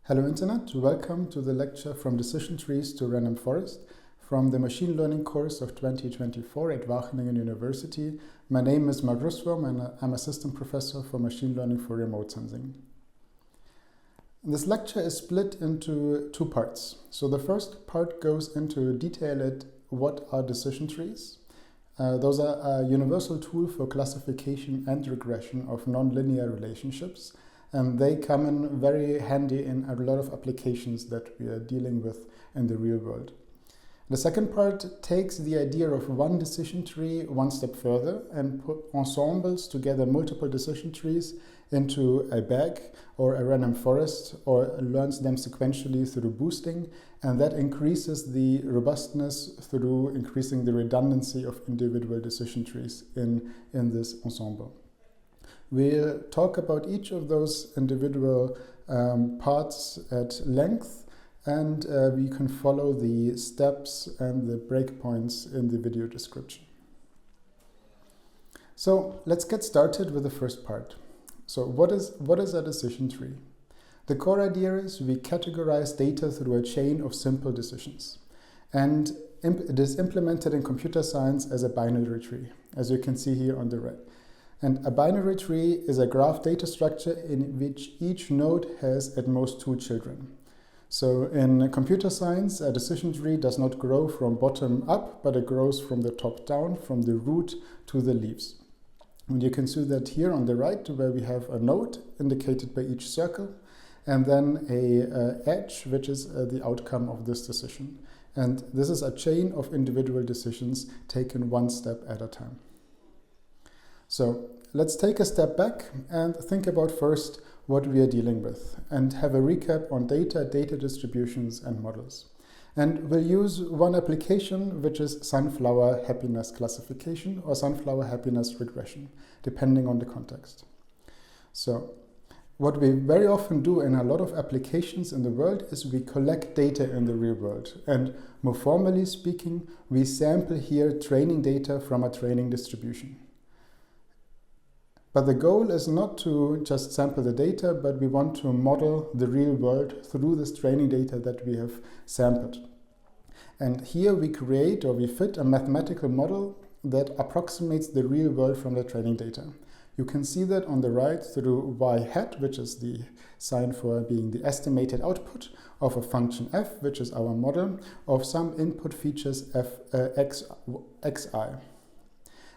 Hello Internet, welcome to the lecture From Decision Trees to Random Forest from the Machine Learning course of 2024 at Wageningen University. My name is Mark Russwurm and I'm Assistant Professor for Machine Learning for Remote Sensing. This lecture is split into two parts. So the first part goes into detail at what are decision trees. Those are a universal tool for classification and regression of nonlinear relationships. And they come in very handy in a lot of applications that we are dealing with in the real world. The second part takes the idea of one decision tree one step further and ensembles together multiple decision trees into a bag or a random forest, or learns them sequentially through boosting, and that increases the robustness through increasing the redundancy of individual decision trees in this ensemble. We'll talk about each of those individual parts at length, and we can follow the steps and the breakpoints in the video description. So let's get started with the first part. So what is a decision tree? The core idea is we categorize data through a chain of simple decisions. And it is implemented in computer science as a binary tree, as you can see here on the right. And a binary tree is a graph data structure in which each node has at most two children. So in computer science, a decision tree does not grow from bottom up, but it grows from the top down, from the root to the leaves. And you can see that here on the right, where we have a node indicated by each circle, and then a edge, which is the outcome of this decision. And this is a chain of individual decisions taken one step at a time. So let's take a step back and think about first what we are dealing with and have a recap on data distributions and models. And we'll use one application, which is sunflower happiness classification or sunflower happiness regression, depending on the context. So what we very often do in a lot of applications in the world is we collect data in the real world. And more formally speaking, we sample here training data from a training distribution. But the goal is not to just sample the data, but we want to model the real world through this training data that we have sampled. And here we create or we fit a mathematical model that approximates the real world from the training data. You can see that on the right through y hat, which is the sign for being the estimated output of a function f, which is our model, of some input features xi.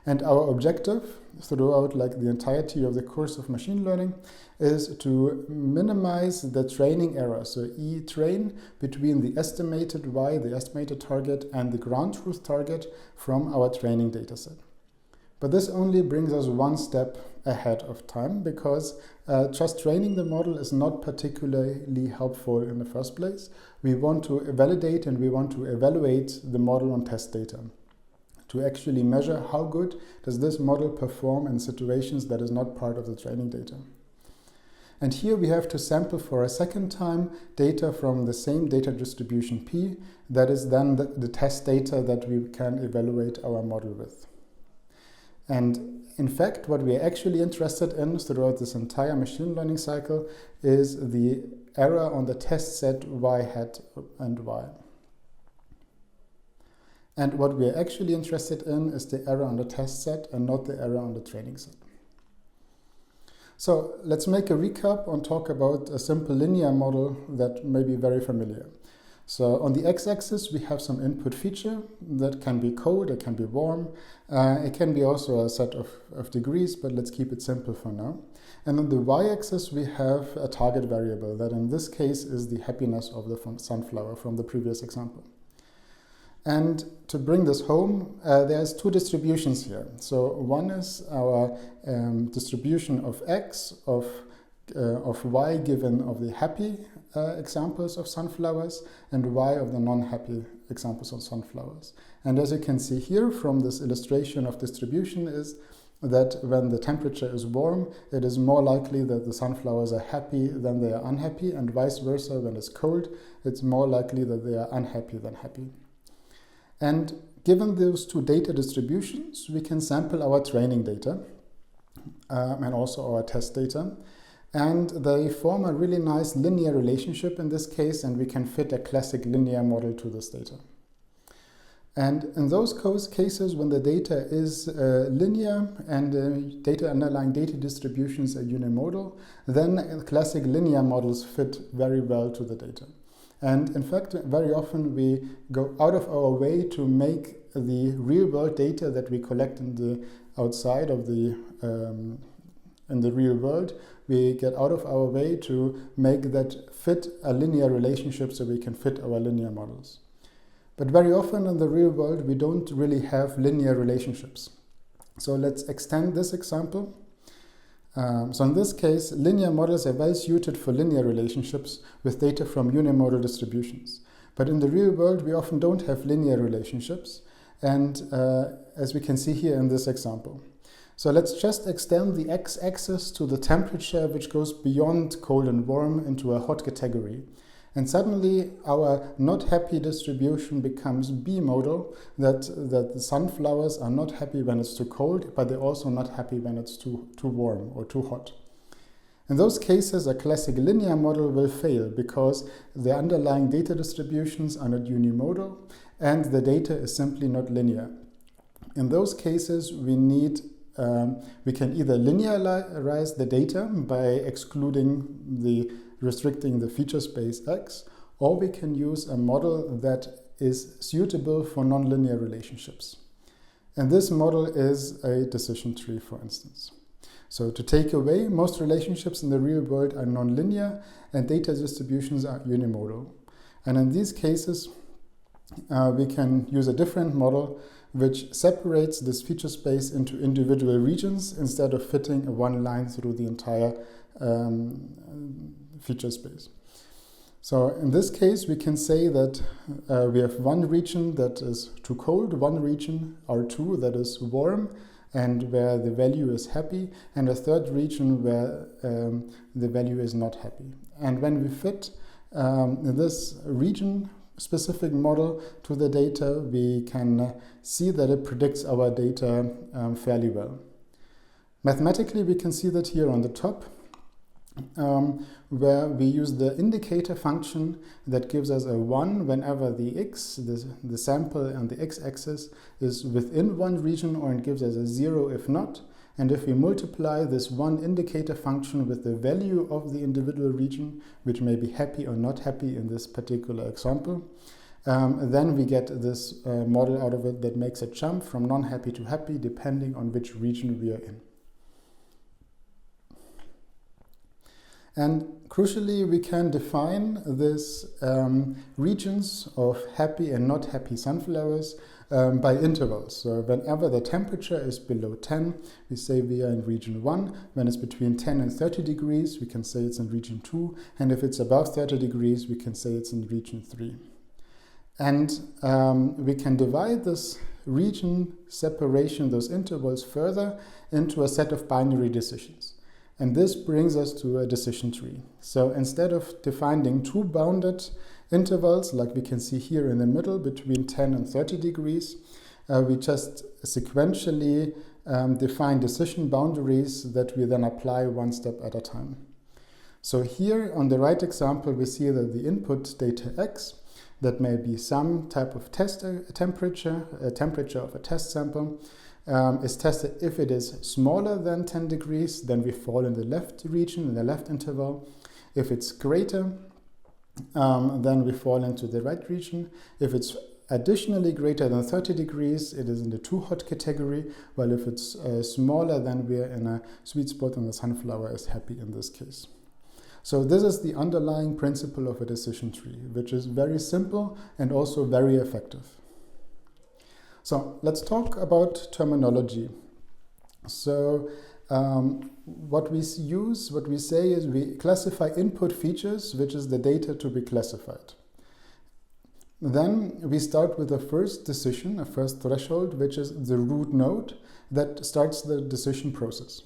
And our objective throughout the entirety of the course of machine learning is to minimize the training error, so E train, between the estimated y, the estimated target, and the ground truth target from our training dataset. But this only brings us one step ahead of time, because just training the model is not particularly helpful in the first place. We want to validate and we want to evaluate the model on test data, to actually measure how good does this model perform in situations that is not part of the training data. And here we have to sample for a second time data from the same data distribution P, that is then the test data that we can evaluate our model with. And in fact, what we are actually interested in throughout this entire machine learning cycle is the error on the test set y hat and y. And what we are actually interested in is the error on the test set and not the error on the training set. So let's make a recap and talk about a simple linear model that may be very familiar. So on the x-axis, we have some input feature that can be cold, it can be warm. It can be also a set of degrees, but let's keep it simple for now. And on the y-axis, we have a target variable that in this case is the happiness of the sunflower from the previous example. And to bring this home, there's two distributions here. So one is our distribution of x, of y given of the happy examples of sunflowers, and y of the non-happy examples of sunflowers. And as you can see here from this illustration of distribution is that when the temperature is warm, it is more likely that the sunflowers are happy than they are unhappy, and vice versa, when it's cold, it's more likely that they are unhappy than happy. And given those two data distributions, we can sample our training data and also our test data. and they form a really nice linear relationship in this case, and we can fit a classic linear model to this data. And in those cases, when the data is linear and the underlying data distributions are unimodal, then classic linear models fit very well to the data. And in fact, very often we go out of our way to make the real-world data that we collect in the outside of the in the real world, we get out of our way to make that fit a linear relationship so we can fit our linear models. But very often in the real world, we don't really have linear relationships. So let's extend this example. So in this case, linear models are well suited for linear relationships with data from unimodal distributions. But in the real world, we often don't have linear relationships, and as we can see here in this example. So let's just extend the x-axis to the temperature, which goes beyond cold and warm into a hot category. And suddenly our not happy distribution becomes bimodal, that the sunflowers are not happy when it's too cold, but they're also not happy when it's too warm or too hot. In those cases, a classic linear model will fail because the underlying data distributions are not unimodal and the data is simply not linear. In those cases, we can either linearize the data by restricting the feature space X, or we can use a model that is suitable for nonlinear relationships. And this model is a decision tree, for instance. So to take away, most relationships in the real world are nonlinear and data distributions are unimodal. And in these cases, we can use a different model which separates this feature space into individual regions instead of fitting one line through the entire feature space. So in this case, we can say that we have one region that is too cold, one region, R2, that is warm, and where the value is happy, and a third region where the value is not happy. And when we fit this region-specific model to the data, we can see that it predicts our data fairly well. Mathematically, we can see that here on the top, where we use the indicator function that gives us a 1 whenever the x, the sample and the x-axis, is within one region, or it gives us a 0 if not. And if we multiply this one indicator function with the value of the individual region, which may be happy or not happy in this particular example, then we get this model out of it that makes a jump from non-happy to happy depending on which region we are in. And crucially, we can define these regions of happy and not happy sunflowers by intervals. So whenever the temperature is below 10, we say we are in region 1. When it's between 10 and 30 degrees, we can say it's in region 2. And if it's above 30 degrees, we can say it's in region 3. And we can divide this region separation, those intervals, further into a set of binary decisions. And this brings us to a decision tree. So instead of defining two bounded intervals, like we can see here in the middle between 10 and 30 degrees, we just sequentially define decision boundaries that we then apply one step at a time. So here on the right example, we see that the input data X, that may be some type of test temperature, temperature of a test sample, is tested. If it is smaller than 10 degrees, then we fall in the left region, in the left interval. If it's greater, then we fall into the right region. If it's additionally greater than 30 degrees, it is in the too hot category, while if it's smaller, then we are in a sweet spot and the sunflower is happy in this case. So this is the underlying principle of a decision tree, which is very simple and also very effective. So let's talk about terminology. So what we say is we classify input features, which is the data to be classified. Then we start with the first decision, a first threshold, which is the root node that starts the decision process.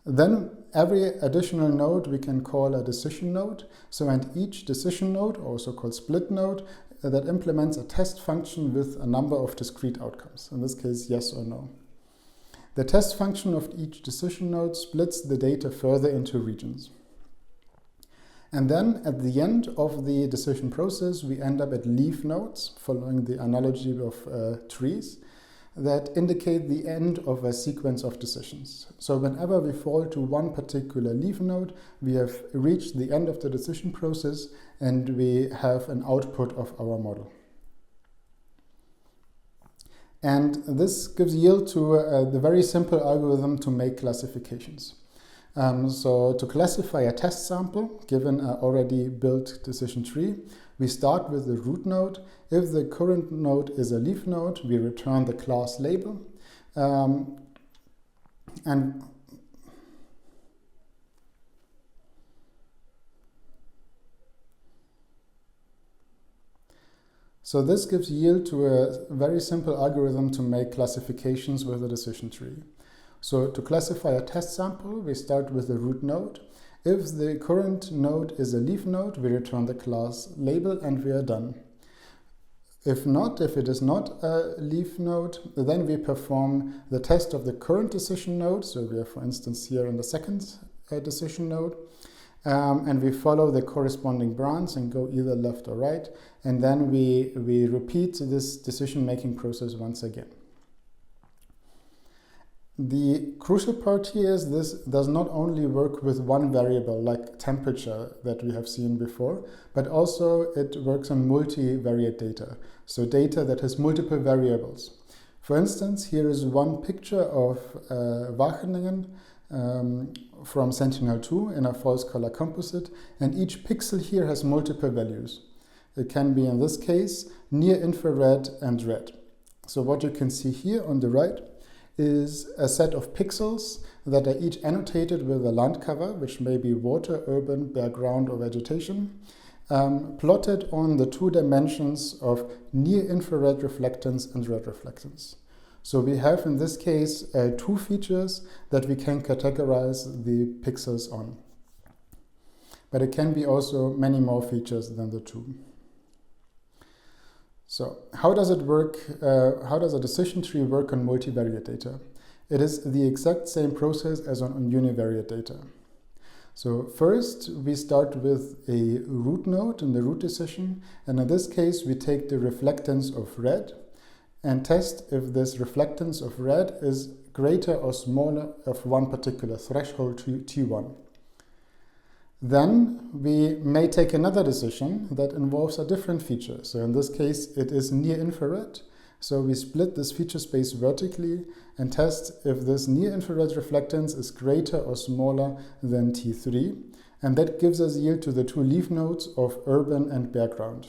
Then every additional node we can call a decision node. So and each decision node, also called split node, that implements a test function with a number of discrete outcomes, in this case yes or no. The test function of each decision node splits the data further into regions. And then at the end of the decision process, we end up at leaf nodes, following the analogy of trees, that indicate the end of a sequence of decisions. So whenever we fall to one particular leaf node, we have reached the end of the decision process and we have an output of our model. And this gives yield to the very simple algorithm to make classifications. So to classify a test sample, given an already built decision tree, we start with the root node. If the current node is a leaf node, we return the class label. And so this gives yield to a very simple algorithm to make classifications with a decision tree. So to classify a test sample, we start with the root node. If the current node is a leaf node, we return the class label and we are done. If it is not a leaf node, then we perform the test of the current decision node. So we are, for instance, here in the second decision node. And we follow the corresponding branch and go either left or right. And then we repeat this decision-making process once again. The crucial part here is this does not only work with one variable like temperature that we have seen before, but also it works on multivariate data, so data that has multiple variables. For instance, here is one picture of Wageningen from Sentinel-2 in a false color composite, and each pixel here has multiple values. It can be, in this case, near infrared and red. So what you can see here on the right is a set of pixels that are each annotated with a land cover, which may be water, urban, background, or vegetation, plotted on the 2 dimensions of near-infrared reflectance and red reflectance. So we have, in this case, 2 features that we can categorize the pixels on. But it can be also many more features than the 2. So how does it work? How does a decision tree work on multivariate data? It is the exact same process as on univariate data. So first we start with a root node in the root decision, and in this case we take the reflectance of red and test if this reflectance of red is greater or smaller of one particular threshold T1. Then we may take another decision that involves a different feature. So in this case, it is near infrared. So we split this feature space vertically and test if this near infrared reflectance is greater or smaller than T3. And that gives us yield to the 2 leaf nodes of urban and background.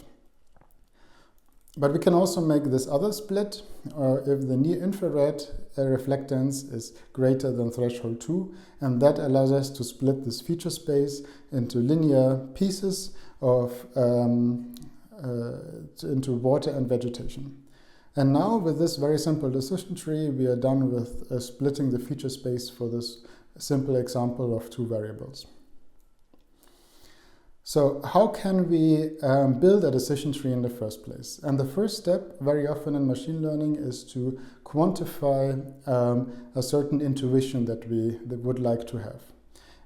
But we can also make this other split, if the near infrared reflectance is greater than threshold 2, and that allows us to split this feature space into linear pieces of into water and vegetation. And now with this very simple decision tree, we are done with splitting the feature space for this simple example of 2 variables. So how can we build a decision tree in the first place? And the first step very often in machine learning is to quantify a certain intuition that we would like to have.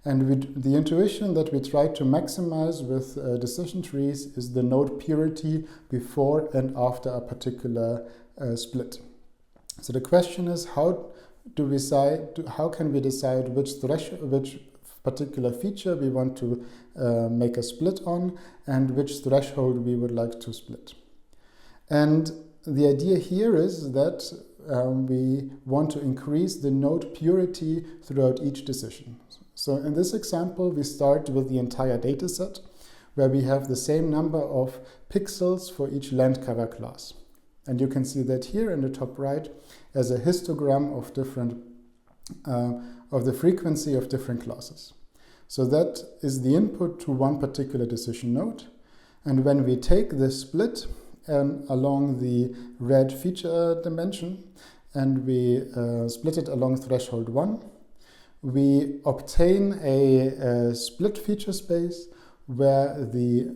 And the intuition that we try to maximize with decision trees is the node purity before and after a particular split. So the question is, how can we decide which particular feature we want to make a split on and which threshold we would like to split. And the idea here is that we want to increase the node purity throughout each decision. So in this example, we start with the entire data set where we have the same number of pixels for each land cover class. And you can see that here in the top right as a histogram of of the frequency of different classes. So that is the input to one particular decision node. And when we take this split along the red feature dimension and we split it along threshold 1, we obtain a split feature space where the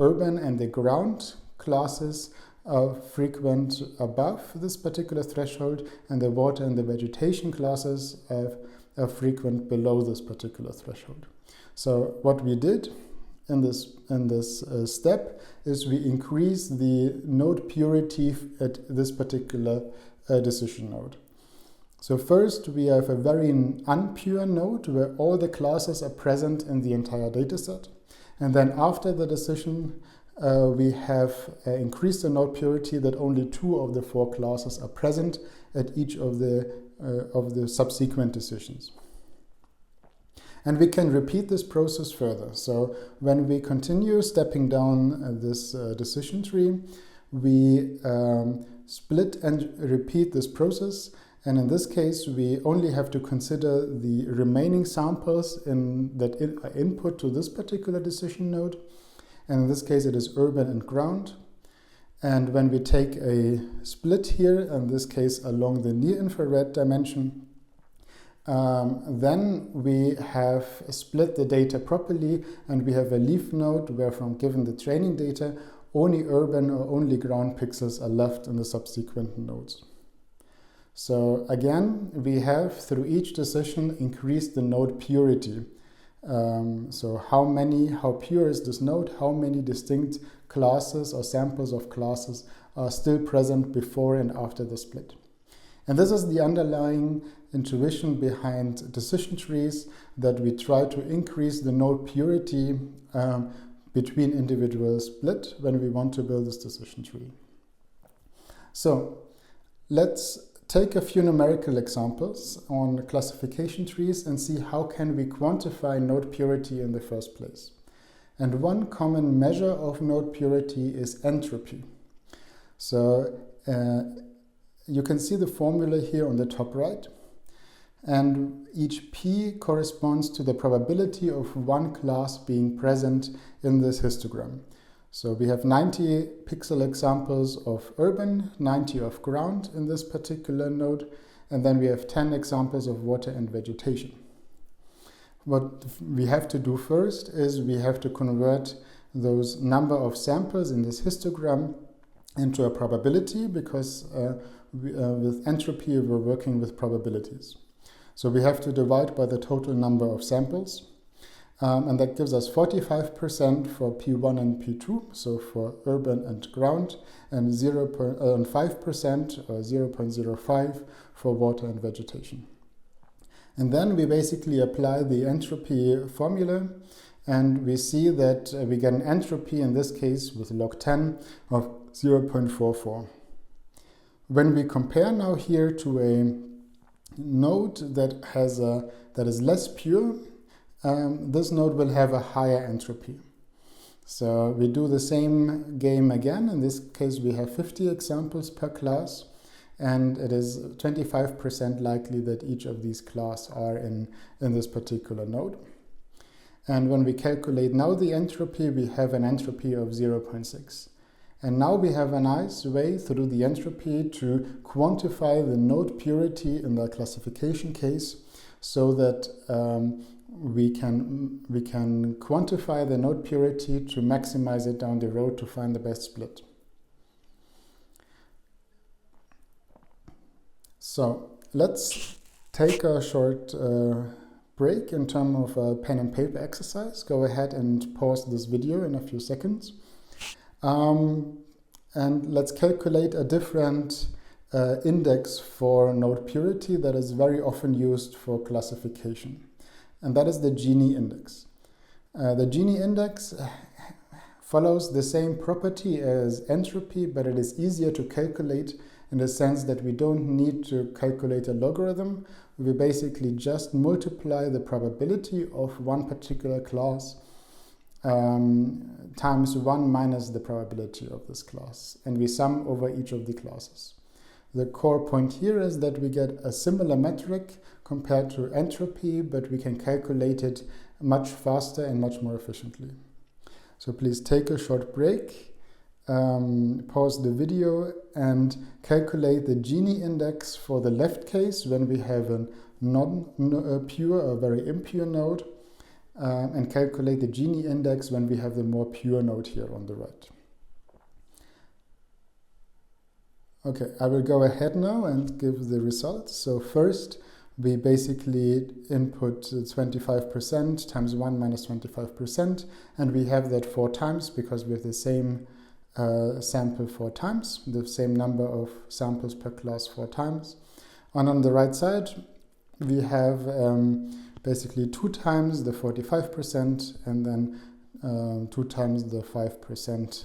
urban and the ground classes are frequent above this particular threshold, and the water and the vegetation classes are frequent below this particular threshold. So what we did in this step is we increase the node purity at this particular decision node. So first we have a very unpure node where all the classes are present in the entire dataset. And then after the decision, we have increased the node purity that only 2 of the 4 classes are present at each of the subsequent decisions. And we can repeat this process further. So when we continue stepping down this decision tree, we split and repeat this process. And in this case, we only have to consider the remaining samples that are input to this particular decision node. And in this case, it is urban and ground. And when we take a split here, in this case along the near-infrared dimension, then we have split the data properly, and we have a leaf node where, from given the training data, only urban or only ground pixels are left in the subsequent nodes. So again, we have, through each decision, increased the node purity. So how pure is this node? How many distinct classes or samples of classes are still present before and after the split? And this is the underlying intuition behind decision trees, that we try to increase the node purity between individual split when we want to build this decision tree. So let's take a few numerical examples on classification trees and see how can we quantify node purity in the first place. And one common measure of node purity is entropy. So you can see the formula here on the top right. And each P corresponds to the probability of one class being present in this histogram. So we have 90 pixel examples of urban, 90 of ground in this particular node, and then we have 10 examples of water and vegetation. What we have to do first is we have to convert those number of samples in this histogram into a probability, because with entropy we're working with probabilities. So we have to divide by the total number of samples. And that gives us 45% for P1 and P2, so for urban and ground, and 5% or 0.05 for water and vegetation. And then we basically apply the entropy formula, and we see that we get an entropy, in this case with log 10, of 0.44. When we compare now here to a node that is less pure, this node will have a higher entropy. So we do the same game again. In this case, we have 50 examples per class, and it is 25% likely that each of these classes are in this particular node. And when we calculate now the entropy, we have an entropy of 0.6. And now we have a nice way through the entropy to quantify the node purity in the classification case, so that we can quantify the node purity to maximize it down the road to find the best split. So let's take a short break in terms of a pen and paper exercise. Go ahead and pause this video in a few seconds. And let's calculate a different index for node purity that is very often used for classification. And that is the Gini index. The Gini index follows the same property as entropy, but it is easier to calculate in the sense that we don't need to calculate a logarithm. We basically just multiply the probability of one particular class times 1 minus the probability of this class, and we sum over each of the classes. The core point here is that we get a similar metric compared to entropy, but we can calculate it much faster and much more efficiently. So please take a short break, pause the video, and calculate the Gini index for the left case when we have a non-pure or very impure node, and calculate the Gini index when we have the more pure node here on the right. Okay, I will go ahead now and give the results. So first, we basically input 25% times 1 minus 25%, and we have that 4 times because we have the same sample 4 times, the same number of samples per class 4 times. And on the right side, we have basically 2 times the 45% and then 2 times the 5%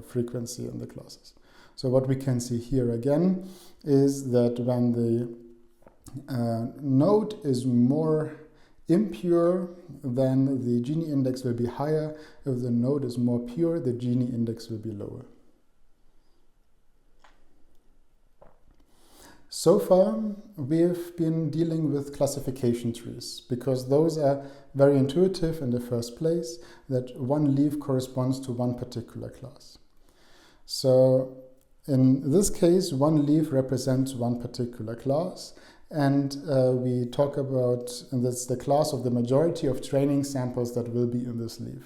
frequency in the classes. So what we can see here again is that when the node is more impure, then the Gini index will be higher. If the node is more pure, the Gini index will be lower. So far, we've been dealing with classification trees because those are very intuitive in the first place, that one leaf corresponds to one particular class. So in this case, one leaf represents one particular class, and we talk about, and that's the class of the majority of training samples that will be in this leaf.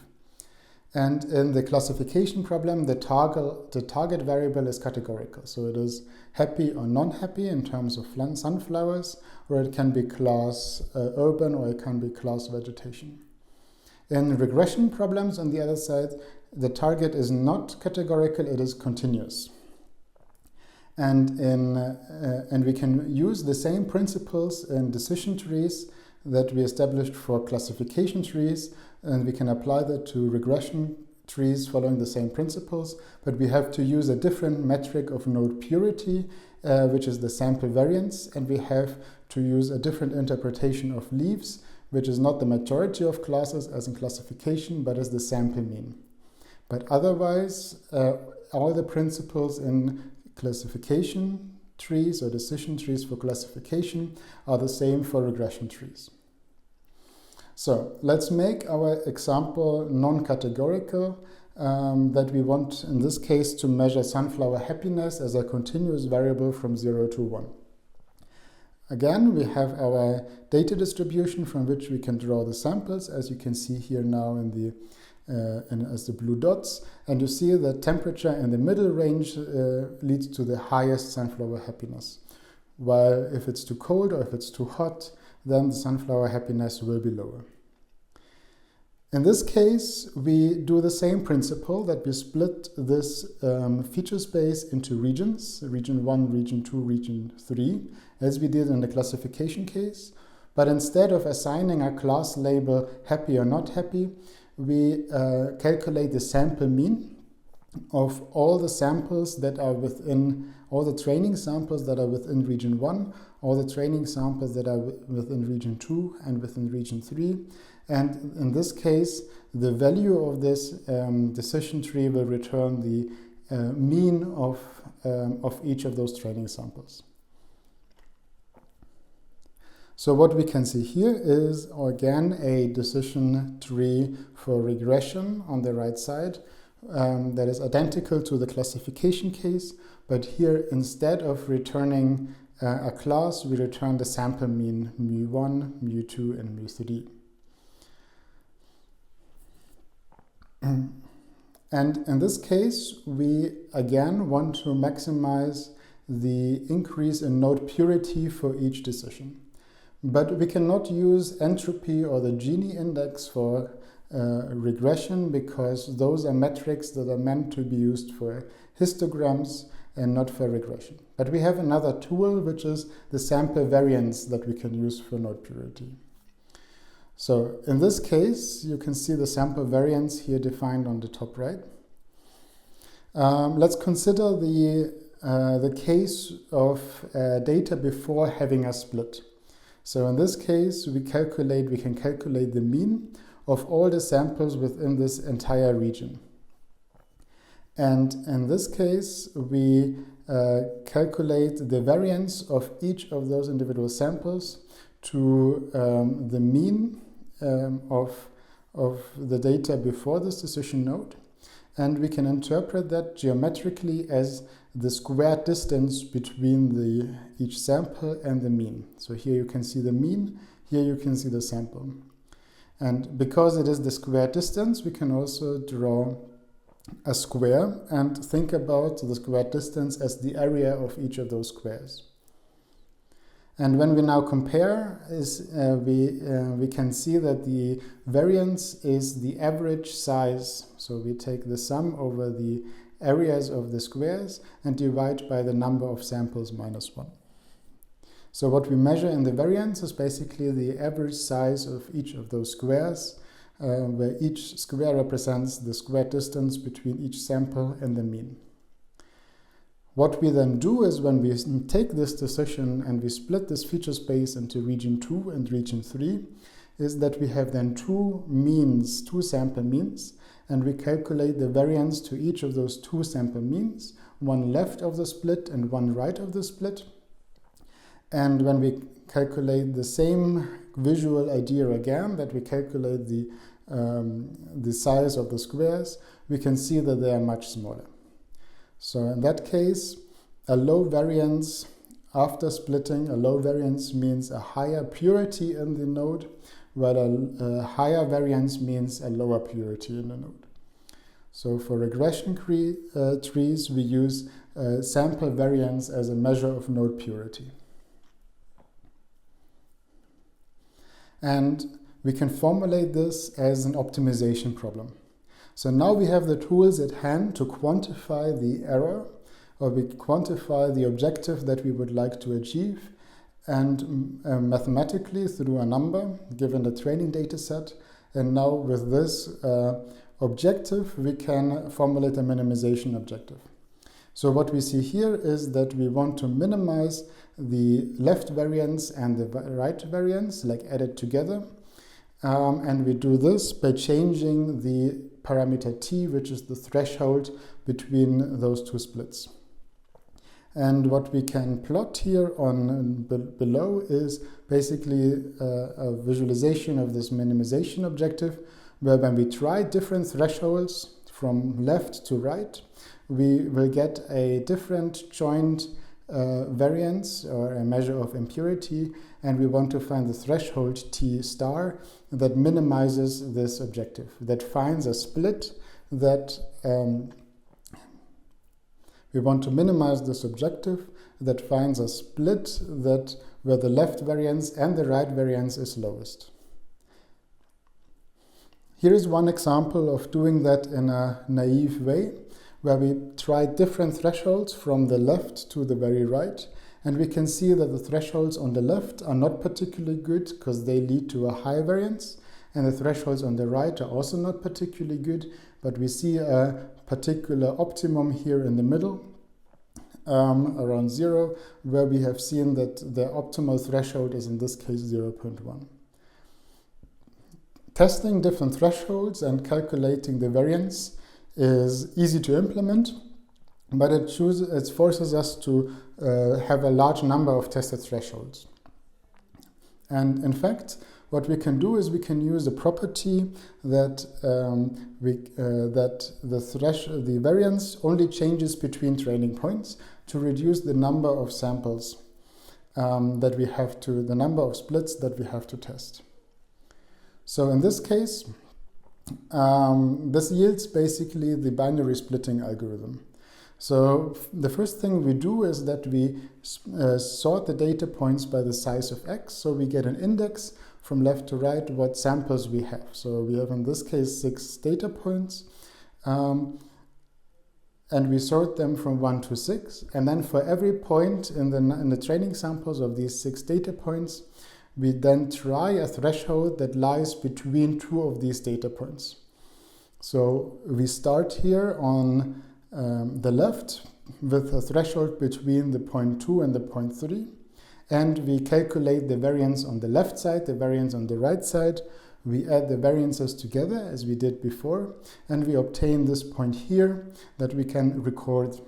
And in the classification problem, the target variable is categorical. So it is happy or non-happy in terms of sunflowers, or it can be class urban, or it can be class vegetation. In regression problems, on the other side, the target is not categorical, it is continuous. And we can use the same principles in decision trees that we established for classification trees, and we can apply that to regression trees following the same principles, but we have to use a different metric of node purity, which is the sample variance, and we have to use a different interpretation of leaves, which is not the majority of classes as in classification, but is the sample mean. But otherwise, all the principles in classification trees or decision trees for classification are the same for regression trees. So let's make our example non-categorical, that we want in this case to measure sunflower happiness as a continuous variable from 0 to 1. Again, we have our data distribution from which we can draw the samples, as you can see here now in the as the blue dots, and you see that temperature in the middle range leads to the highest sunflower happiness, while if it's too cold or if it's too hot, then the sunflower happiness will be lower. In this case, we do the same principle, that we split this feature space into regions, region 1, region 2, region 3, as we did in the classification case, but instead of assigning a class label happy or not happy, we calculate the sample mean of all the samples that are within, all the training samples that are within region 1, all the training samples that are within region 2 and within region 3. And in this case, the value of this decision tree will return the mean of each of those training samples. So what we can see here is, again, a decision tree for regression on the right side that is identical to the classification case, but here instead of returning a class, we return the sample mean mu1, mu2, and mu3. And in this case, we again want to maximize the increase in node purity for each decision. But we cannot use entropy or the Gini index for regression, because those are metrics that are meant to be used for histograms and not for regression. But we have another tool, which is the sample variance that we can use for node purity. So in this case, you can see the sample variance here defined on the top right. Let's consider the case of data before having a split. So in this case, we can calculate the mean of all the samples within this entire region. And in this case, we calculate the variance of each of those individual samples to the mean of the data before this decision node. And we can interpret that geometrically as the squared distance between each sample and the mean. So here you can see the mean, here you can see the sample. And because it is the squared distance, we can also draw a square and think about the squared distance as the area of each of those squares. And when we now compare, we can see that the variance is the average size. So we take the sum over the areas of the squares and divide by the number of samples minus 1. So what we measure in the variance is basically the average size of each of those squares, where each square represents the squared distance between each sample and the mean. What we then do is when we take this decision and we split this feature space into region 2 and region 3, is that we have then two sample means, and we calculate the variance to each of those two sample means, one left of the split and one right of the split. And when we calculate the same visual idea again, that we calculate the size of the squares, we can see that they are much smaller. So in that case, a low variance after splitting, a low variance means a higher purity in the node, while a higher variance means a lower purity in the node. So for regression trees, we use sample variance as a measure of node purity. And we can formulate this as an optimization problem. So now we have the tools at hand to quantify the error, or we quantify the objective that we would like to achieve, and mathematically through a number given the training data set. And now with this objective, we can formulate a minimization objective. So what we see here is that we want to minimize the left variance and the right variance, like added together. And we do this by changing the parameter t, which is the threshold between those two splits. And what we can plot here on below is basically a visualization of this minimization objective, where when we try different thresholds from left to right, we will get a different joint variance or a measure of impurity, and we want to find the threshold T star that minimizes this objective, that finds a split that we want to minimize this objective that finds a split that where the left variance and the right variance is lowest. Here is one example of doing that in a naive way, where we try different thresholds from the left to the very right, and we can see that the thresholds on the left are not particularly good because they lead to a high variance, and the thresholds on the right are also not particularly good, but we see a particular optimum here in the middle, around 0, where we have seen that the optimal threshold is in this case 0.1. Testing different thresholds and calculating the variance is easy to implement, but it forces us to have a large number of tested thresholds. And in fact, what we can do is we can use a property that the variance only changes between training points to reduce the number of samples the number of splits that we have to test. So in this case, this yields basically the binary splitting algorithm. So the first thing we do is that we sort the data points by the size of x, so we get an index from left to right what samples we have. So we have in this case 6 data points, and we sort them from 1 to 6, and then for every point in the training samples of these 6 data points, we then try a threshold that lies between 2 of these data points. So we start here on the left with a threshold between the 0.2 and the 0.3, and we calculate the variance on the left side, the variance on the right side. We add the variances together as we did before, and we obtain this point here that we can record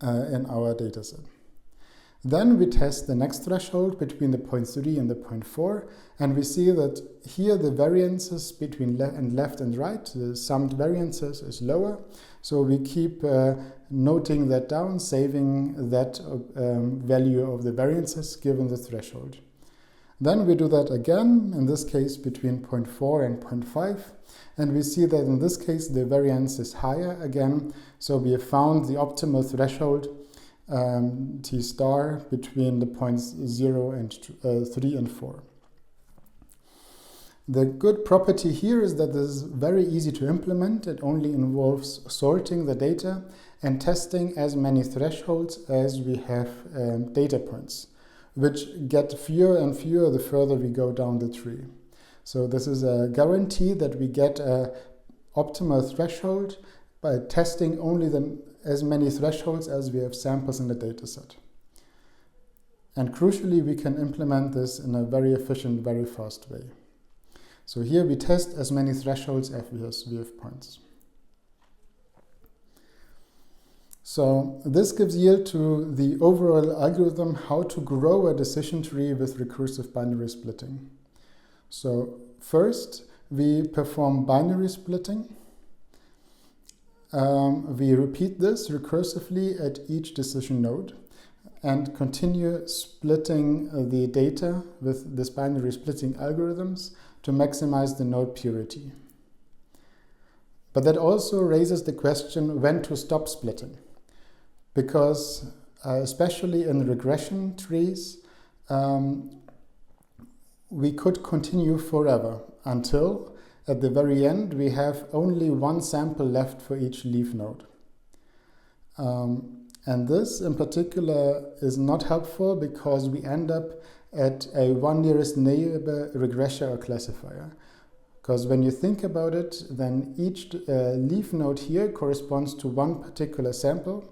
in our dataset. Then we test the next threshold between the 0.3 and the 0.4, and we see that here the variances between left and right, the summed variances, is lower. So we keep noting that down, saving that value of the variances given the threshold. Then we do that again, in this case between 0.4 and 0.5, and we see that in this case the variance is higher again, so we have found the optimal threshold T star between the points 0 and 3 and 4. The good property here is that this is very easy to implement. It only involves sorting the data and testing as many thresholds as we have data points, which get fewer and fewer the further we go down the tree. So this is a guarantee that we get an optimal threshold by testing only as many thresholds as we have samples in the data set. And crucially, we can implement this in a very efficient, very fast way. So here we test as many thresholds as we have points. So this gives yield to the overall algorithm how to grow a decision tree with recursive binary splitting. So first, we perform binary splitting. We repeat this recursively at each decision node and continue splitting the data with this binary splitting algorithms to maximize the node purity. But that also raises the question when to stop splitting, because especially in regression trees, we could continue forever until at the very end we have only one sample left for each leaf node. And this in particular is not helpful because we end up at a one nearest neighbor regressor or classifier. Because when you think about it, then each leaf node here corresponds to one particular sample,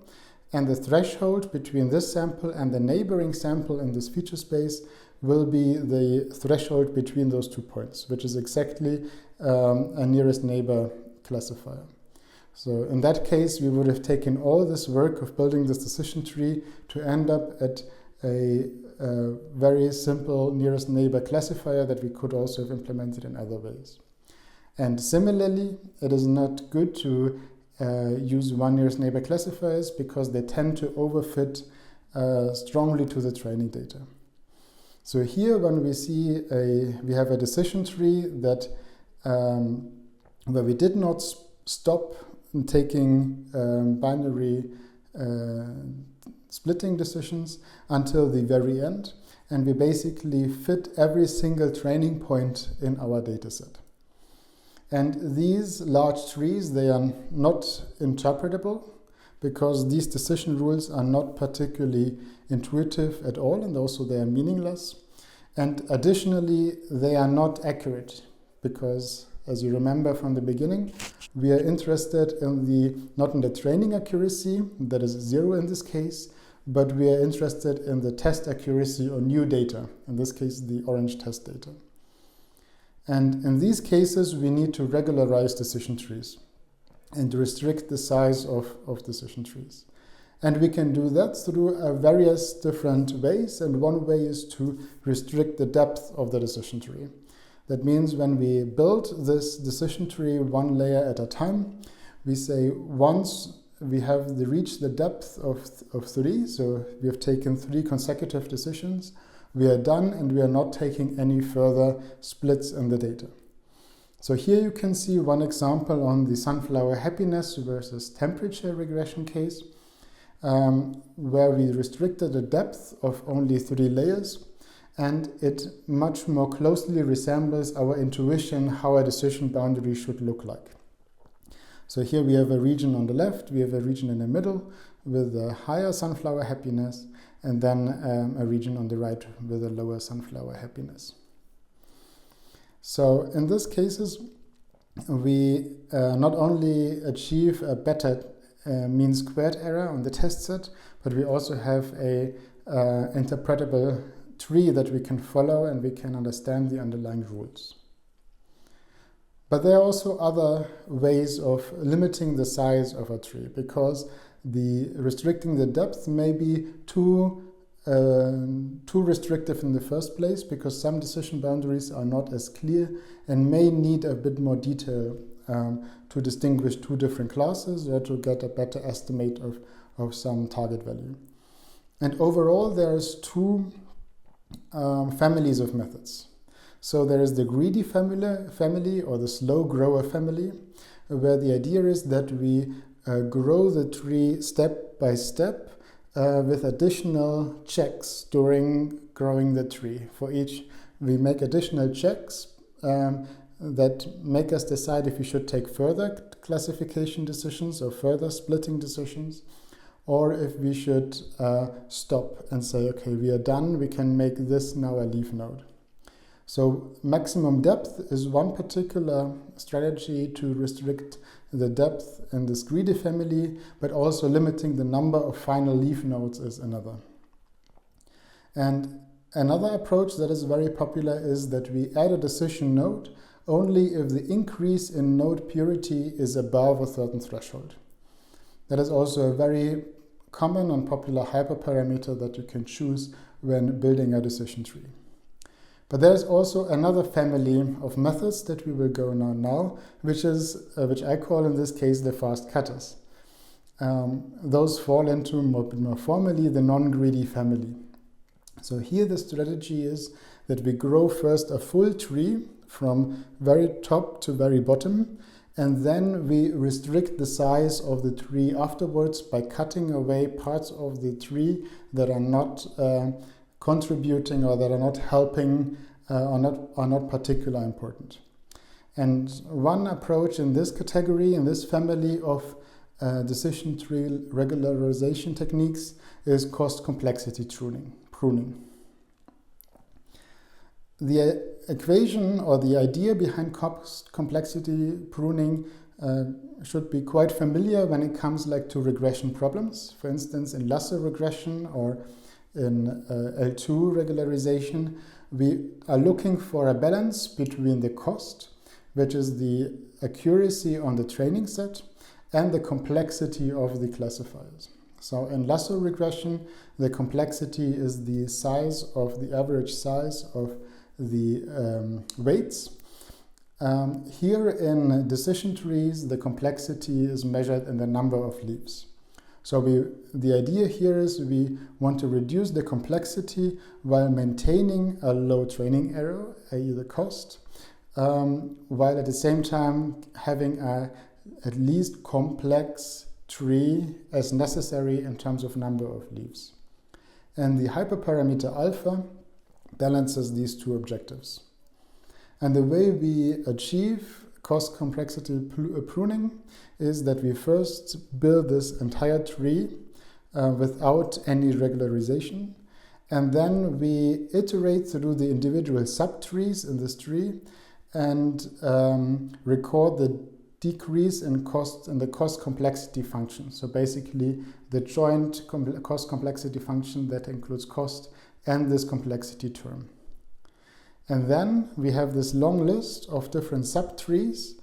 and the threshold between this sample and the neighboring sample in this feature space will be the threshold between those 2 points, which is exactly a nearest neighbor classifier. So in that case, we would have taken all this work of building this decision tree to end up at a very simple nearest neighbor classifier that we could also have implemented in other ways. And similarly, it is not good to use one nearest neighbor classifiers because they tend to overfit strongly to the training data. So here, when we have a decision tree that where we did not stop taking binary splitting decisions until the very end, and we basically fit every single training point in our data set. And these large trees, they are not interpretable because these decision rules are not particularly intuitive at all, and also they are meaningless. And additionally, they are not accurate because, as you remember from the beginning, we are interested in not in the training accuracy, that is 0 in this case, but we are interested in the test accuracy on new data, in this case the orange test data. And in these cases, we need to regularize decision trees and restrict the size of decision trees. And we can do that through various different ways, and one way is to restrict the depth of the decision tree. That means when we build this decision tree one layer at a time, we say once we have reached the depth of 3, so we have taken 3 consecutive decisions, we are done and we are not taking any further splits in the data. So here you can see one example on the sunflower happiness versus temperature regression case, where we restricted the depth of only 3 layers, and it much more closely resembles our intuition how a decision boundary should look like. So here we have a region on the left, we have a region in the middle with a higher sunflower happiness, and then a region on the right with a lower sunflower happiness. So in these cases, we not only achieve a better mean squared error on the test set, but we also have a interpretable tree that we can follow and we can understand the underlying rules. But there are also other ways of limiting the size of a tree, because restricting the depth may be too restrictive in the first place, because some decision boundaries are not as clear and may need a bit more detail to distinguish 2 different classes or to get a better estimate of some target value. And overall, there's 2 families of methods. So there is the greedy family or the slow grower family, where the idea is that we grow the tree step by step with additional checks during growing the tree. For each, we make additional checks that make us decide if we should take further classification decisions or further splitting decisions, or if we should stop and say, okay, we are done, we can make this now a leaf node. So maximum depth is one particular strategy to restrict the depth in this greedy family, but also limiting the number of final leaf nodes is another. And another approach that is very popular is that we add a decision node only if the increase in node purity is above a certain threshold. That is also a very common and popular hyperparameter that you can choose when building a decision tree. But there is also another family of methods that we will go now, which I call in this case the fast cutters. Those fall into more formally the non-greedy family. So here the strategy is that we grow first a full tree from very top to very bottom, and then we restrict the size of the tree afterwards by cutting away parts of the tree that are not contributing or that are not helping are not particularly important. And one approach in this category, in this family of decision tree regularization techniques, is cost complexity pruning. The equation or the idea behind cost complexity pruning should be quite familiar when it comes to regression problems. For instance, in lasso regression or in L2 regularization, we are looking for a balance between the cost, which is the accuracy on the training set, and the complexity of the classifiers. So in lasso regression, the complexity is the size of the average size of the weights. Here in decision trees, the complexity is measured in the number of leaves. So the idea here is we want to reduce the complexity while maintaining a low training error, i.e. the cost, while at the same time having at least complex tree as necessary in terms of number of leaves. And the hyperparameter alpha balances these two objectives. And the way we achieve cost complexity pruning is that we first build this entire tree without any regularization, and then we iterate through the individual subtrees in this tree and record the decrease in cost in the cost complexity function. So basically the joint cost complexity function that includes cost and this complexity term. And then we have this long list of different subtrees.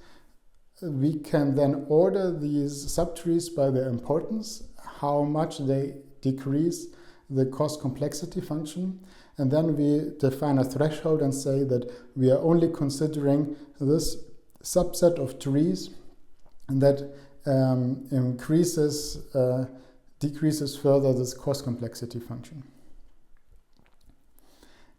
We can then order these subtrees by their importance, how much they decrease the cost complexity function. And then we define a threshold and say that we are only considering this subset of trees and that decreases further this cost complexity function.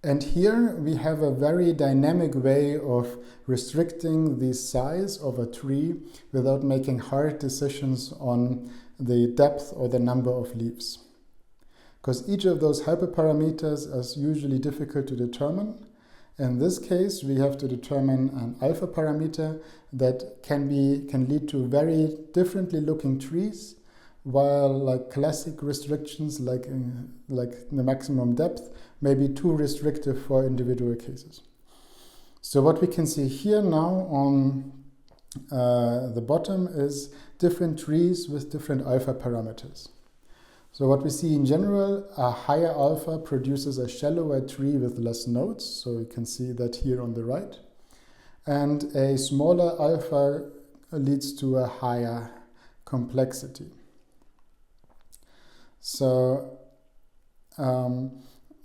And here we have a very dynamic way of restricting the size of a tree without making hard decisions on the depth or the number of leaves. Because each of those hyperparameters is usually difficult to determine. In this case, we have to determine an alpha parameter that can lead to very differently looking trees, while classic restrictions like the maximum depth may be too restrictive for individual cases. So what we can see here now on the bottom is different trees with different alpha parameters. So what we see in general, a higher alpha produces a shallower tree with less nodes. So you can see that here on the right. And a smaller alpha leads to a higher complexity. So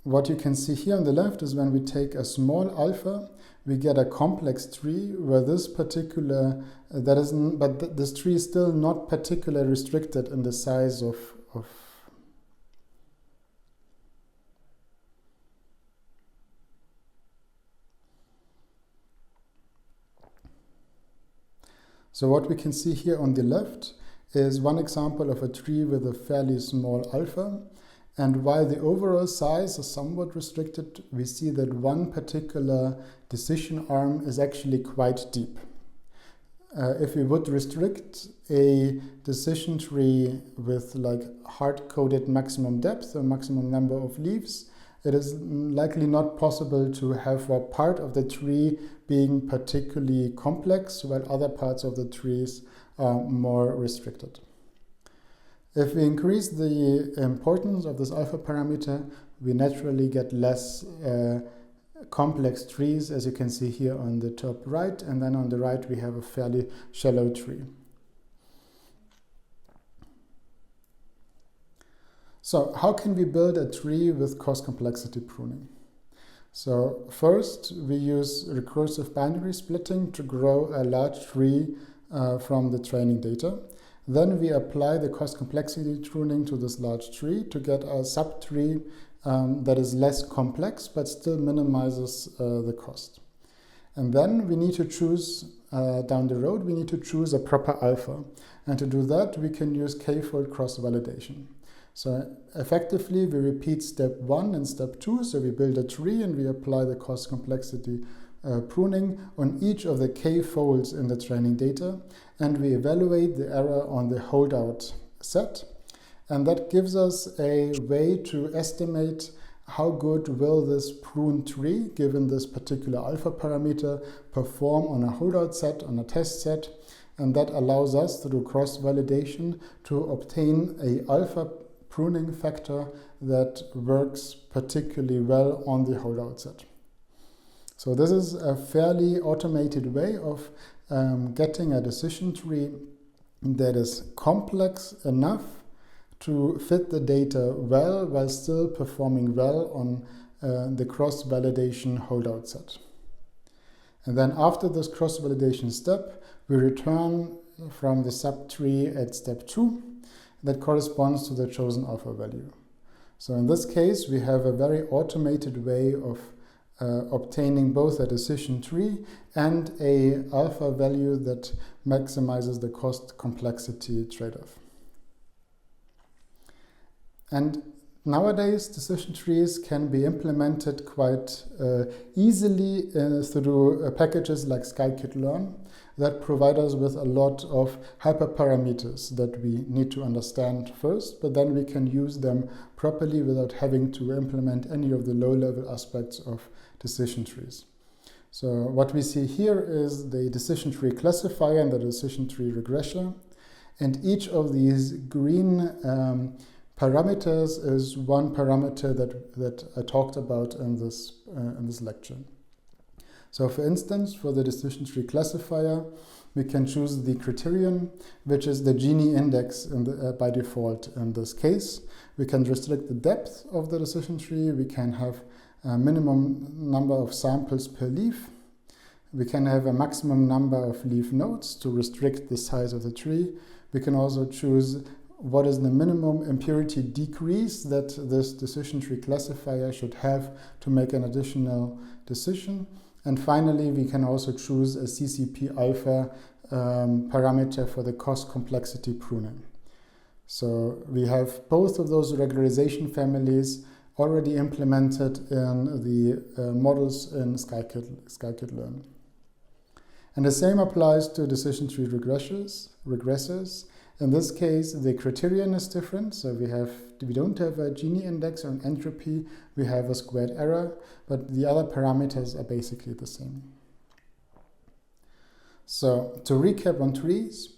what you can see here on the left is when we take a small alpha, we get a complex tree where this particular, this tree is still not particularly restricted in the size of So what we can see here on the left is one example of a tree with a fairly small alpha. And while the overall size is somewhat restricted, we see that one particular decision arm is actually quite deep. If we would restrict a decision tree with like hard-coded maximum depth or maximum number of leaves, it is likely not possible to have a part of the tree being particularly complex, while other parts of the trees are more restricted. If we increase the importance of this alpha parameter, we naturally get less complex trees, as you can see here on the top right, and then on the right we have a fairly shallow tree. So how can we build a tree with coarse complexity pruning? So first we use recursive binary splitting to grow a large tree from the training data. Then we apply the coarse complexity pruning to this large tree to get a subtree that is less complex but still minimizes the cost. And then we need to choose, down the road, we need to choose a proper alpha. And to do that, we can use k-fold cross-validation. So effectively, we repeat step 1 and step 2. So we build a tree and we apply the coarse complexity pruning on each of the k-folds in the training data. And we evaluate the error on the holdout set. And that gives us a way to estimate how good will this pruned tree, given this particular alpha parameter, perform on a holdout set, on a test set. And that allows us, through cross-validation, to obtain an alpha pruning factor that works particularly well on the holdout set. So this is a fairly automated way of getting a decision tree that is complex enough to fit the data well while still performing well on the cross-validation holdout set. And then after this cross-validation step, we return from the subtree at step 2 that corresponds to the chosen alpha value. So in this case, we have a very automated way of obtaining both a decision tree and a alpha value that maximizes the cost complexity trade-off. And nowadays, decision trees can be implemented quite easily through packages like scikit-learn that provide us with a lot of hyperparameters that we need to understand first, but then we can use them properly without having to implement any of the low-level aspects of decision trees. So what we see here is the decision tree classifier and the decision tree regressor, and each of these green parameters is one parameter that I talked about in this lecture. So for instance, for the decision tree classifier, we can choose the criterion, which is the Gini index by default in this case. We can restrict the depth of the decision tree. We can have a minimum number of samples per leaf. We can have a maximum number of leaf nodes to restrict the size of the tree. We can also choose what is the minimum impurity decrease that this decision tree classifier should have to make an additional decision. And finally, we can also choose a CCP alpha parameter for the cost complexity pruning. So we have both of those regularization families already implemented in the models in scikit-learn. And the same applies to decision tree regressors. In this case, the criterion is different. So we don't have a Gini index or an entropy. We have a squared error, but the other parameters are basically the same. So to recap on trees,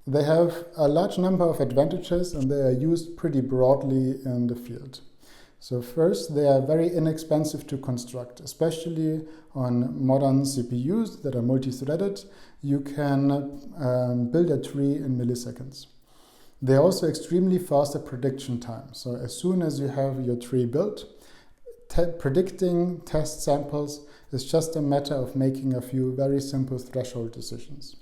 they have a large number of advantages and they are used pretty broadly in the field. So first, they are very inexpensive to construct, especially on modern CPUs that are multi-threaded. You can build a tree in milliseconds. They're also extremely fast at prediction time. So as soon as you have your tree built, predicting test samples is just a matter of making a few very simple threshold decisions.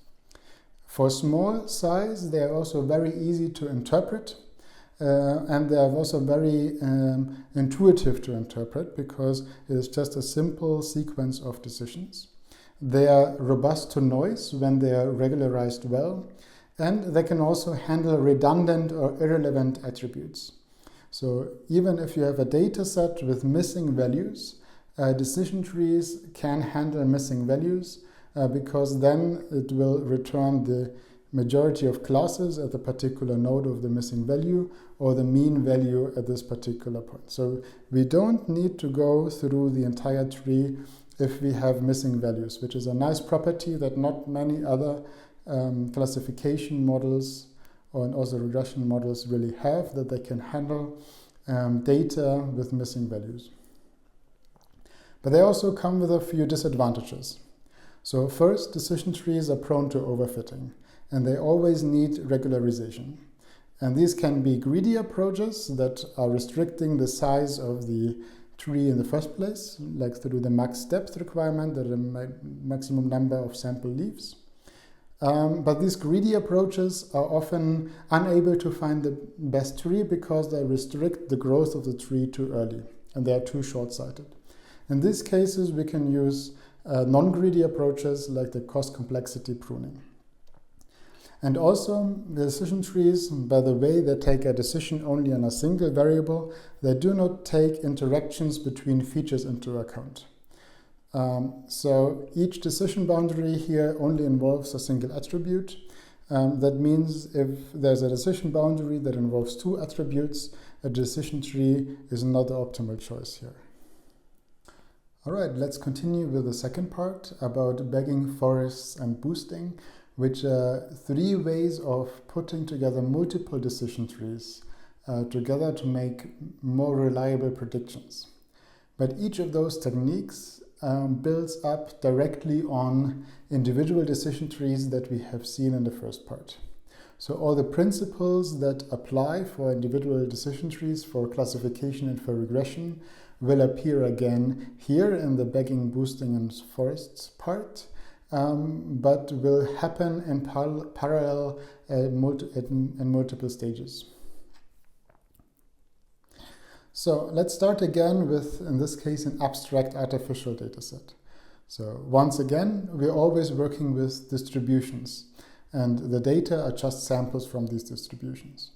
For small size, they are also very easy to interpret. And they are also very intuitive to interpret because it is just a simple sequence of decisions. They are robust to noise when they are regularized well, and they can also handle redundant or irrelevant attributes. So even if you have a data set with missing values, decision trees can handle missing values because then it will return the majority of classes at the particular node of the missing value or the mean value at this particular point. So we don't need to go through the entire tree if we have missing values, which is a nice property that not many other classification models or also regression models really have, that they can handle data with missing values. But they also come with a few disadvantages. So first, decision trees are prone to overfitting, and they always need regularization. And these can be greedy approaches that are restricting the size of the tree in the first place, like through the max depth requirement, the maximum number of sample leaves. But these greedy approaches are often unable to find the best tree because they restrict the growth of the tree too early, and they are too short-sighted. In these cases, we can use non-greedy approaches like the cost complexity pruning. And also, the decision trees, by the way, they take a decision only on a single variable. They do not take interactions between features into account. So each decision boundary here only involves a single attribute. That means if there's a decision boundary that involves two attributes, a decision tree is not the optimal choice here. All right, let's continue with the second part about bagging, forests, and boosting, which are three ways of putting together multiple decision trees together to make more reliable predictions. But each of those techniques builds up directly on individual decision trees that we have seen in the first part. So all the principles that apply for individual decision trees for classification and for regression will appear again here in the bagging, boosting, and forests part, but will happen in parallel in multiple stages. So let's start again with, in this case, an abstract artificial dataset. So once again, we're always working with distributions, and the data are just samples from these distributions.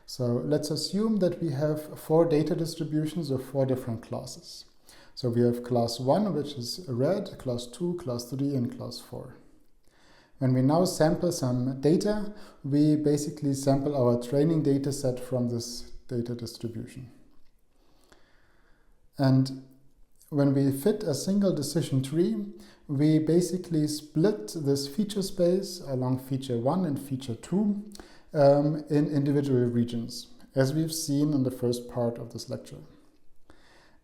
So let's assume that we have 4 data distributions of 4 different classes. So we have class 1, which is red, class 2, class 3, and class 4. When we now sample some data, we basically sample our training data set from this data distribution. And when we fit a single decision tree, we basically split this feature space along feature 1 and feature 2 in individual regions, as we've seen in the first part of this lecture.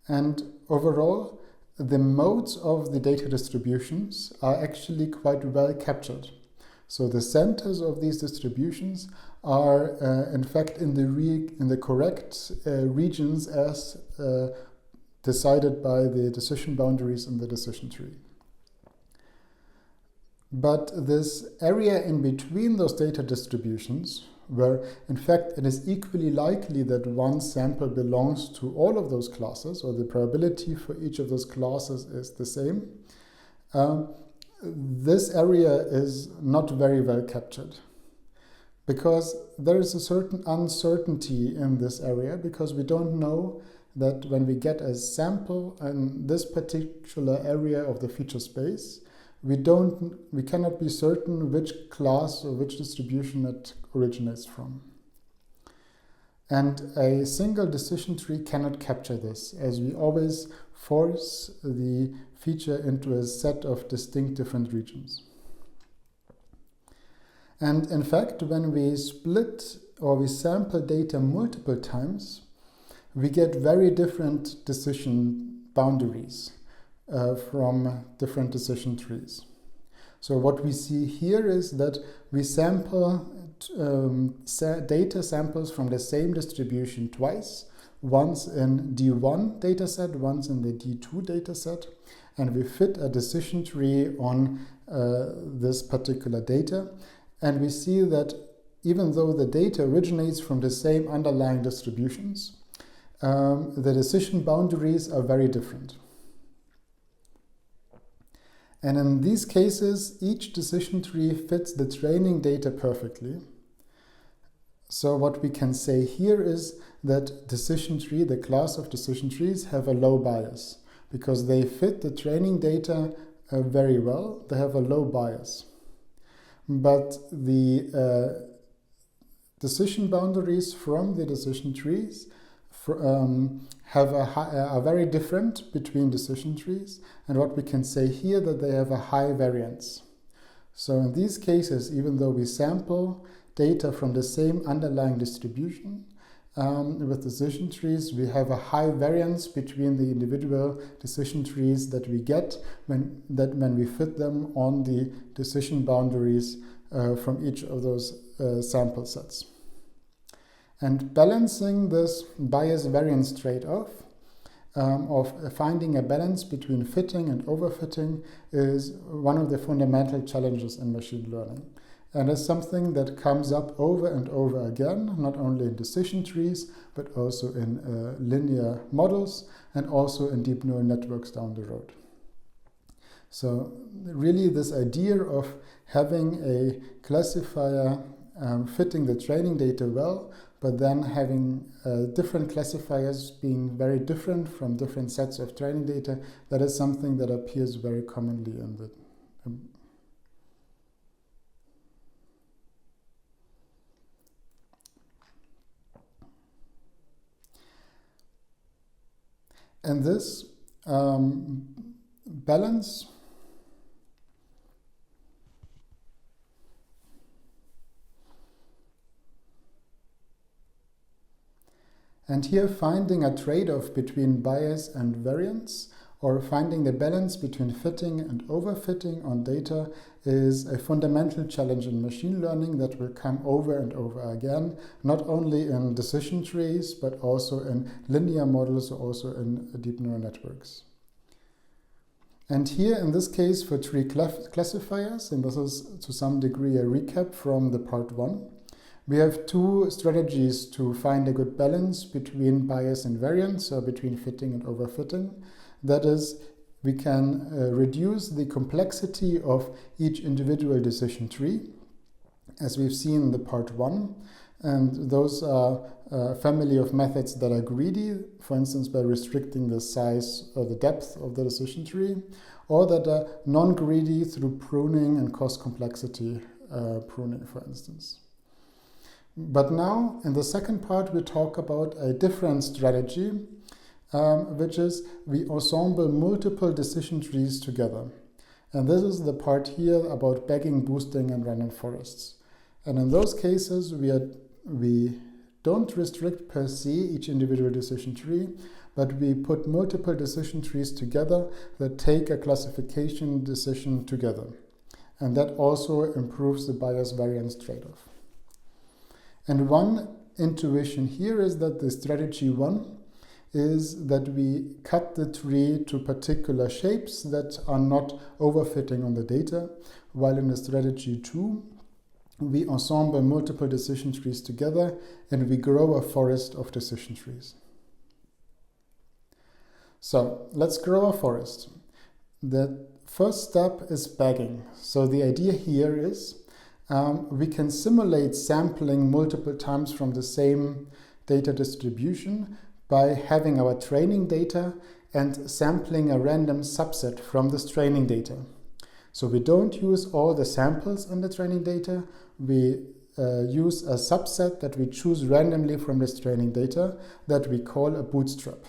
And overall, the modes of the data distributions are actually quite well captured. So the centers of these distributions are in fact in the correct regions as decided by the decision boundaries in the decision tree. But this area in between those data distributions, where in fact it is equally likely that one sample belongs to all of those classes, or the probability for each of those classes is the same, this area is not very well captured. Because there is a certain uncertainty in this area, because we don't know that when we get a sample in this particular area of the feature space, we cannot be certain which class or which distribution it originates from. And a single decision tree cannot capture this, as we always force the feature into a set of distinct different regions. And in fact, when we split or we sample data multiple times, we get very different decision boundaries from different decision trees. So what we see here is that we sample data samples from the same distribution twice, once in D1 dataset, once in the D2 dataset, and we fit a decision tree on this particular data. And we see that even though the data originates from the same underlying distributions, the decision boundaries are very different. And in these cases, each decision tree fits the training data perfectly. So what we can say here is that decision tree, the class of decision trees, have a low bias because they fit the training data very well. They have a low bias. But the decision boundaries from the decision trees are very different between decision trees, and what we can say here that they have a high variance. So in these cases, even though we sample data from the same underlying distribution with decision trees, we have a high variance between the individual decision trees that we get when we fit them on the decision boundaries from each of those sample sets. And balancing this bias-variance trade-off of finding a balance between fitting and overfitting is one of the fundamental challenges in machine learning. And is something that comes up over and over again, not only in decision trees, but also in linear models and also in deep neural networks down the road. So really this idea of having a classifier fitting the training data well, but then having different classifiers being very different from different sets of training data, that is something that appears very commonly in the and this balance and here finding a trade-off between bias and variance, or finding the balance between fitting and overfitting on data, is a fundamental challenge in machine learning that will come over and over again, not only in decision trees, but also in linear models, or also in deep neural networks. And here in this case for tree classifiers, and this is to some degree a recap from the part 1, we have two strategies to find a good balance between bias and variance, or between fitting and overfitting. That is, we can reduce the complexity of each individual decision tree, as we've seen in the part 1. And those are a family of methods that are greedy, for instance, by restricting the size or the depth of the decision tree, or that are non-greedy through pruning and cost complexity pruning, for instance. But now, in the second part, we talk about a different strategy, which is we ensemble multiple decision trees together. And this is the part here about bagging, boosting, and random forests. And in those cases, we don't restrict per se each individual decision tree, but we put multiple decision trees together that take a classification decision together. And that also improves the bias-variance trade-off. And one intuition here is that the strategy 1 is that we cut the tree to particular shapes that are not overfitting on the data, while in the strategy 2, we ensemble multiple decision trees together and we grow a forest of decision trees. So let's grow a forest. The first step is bagging. So the idea here is we can simulate sampling multiple times from the same data distribution by having our training data and sampling a random subset from this training data. So we don't use all the samples in the training data, we use a subset that we choose randomly from this training data that we call a bootstrap.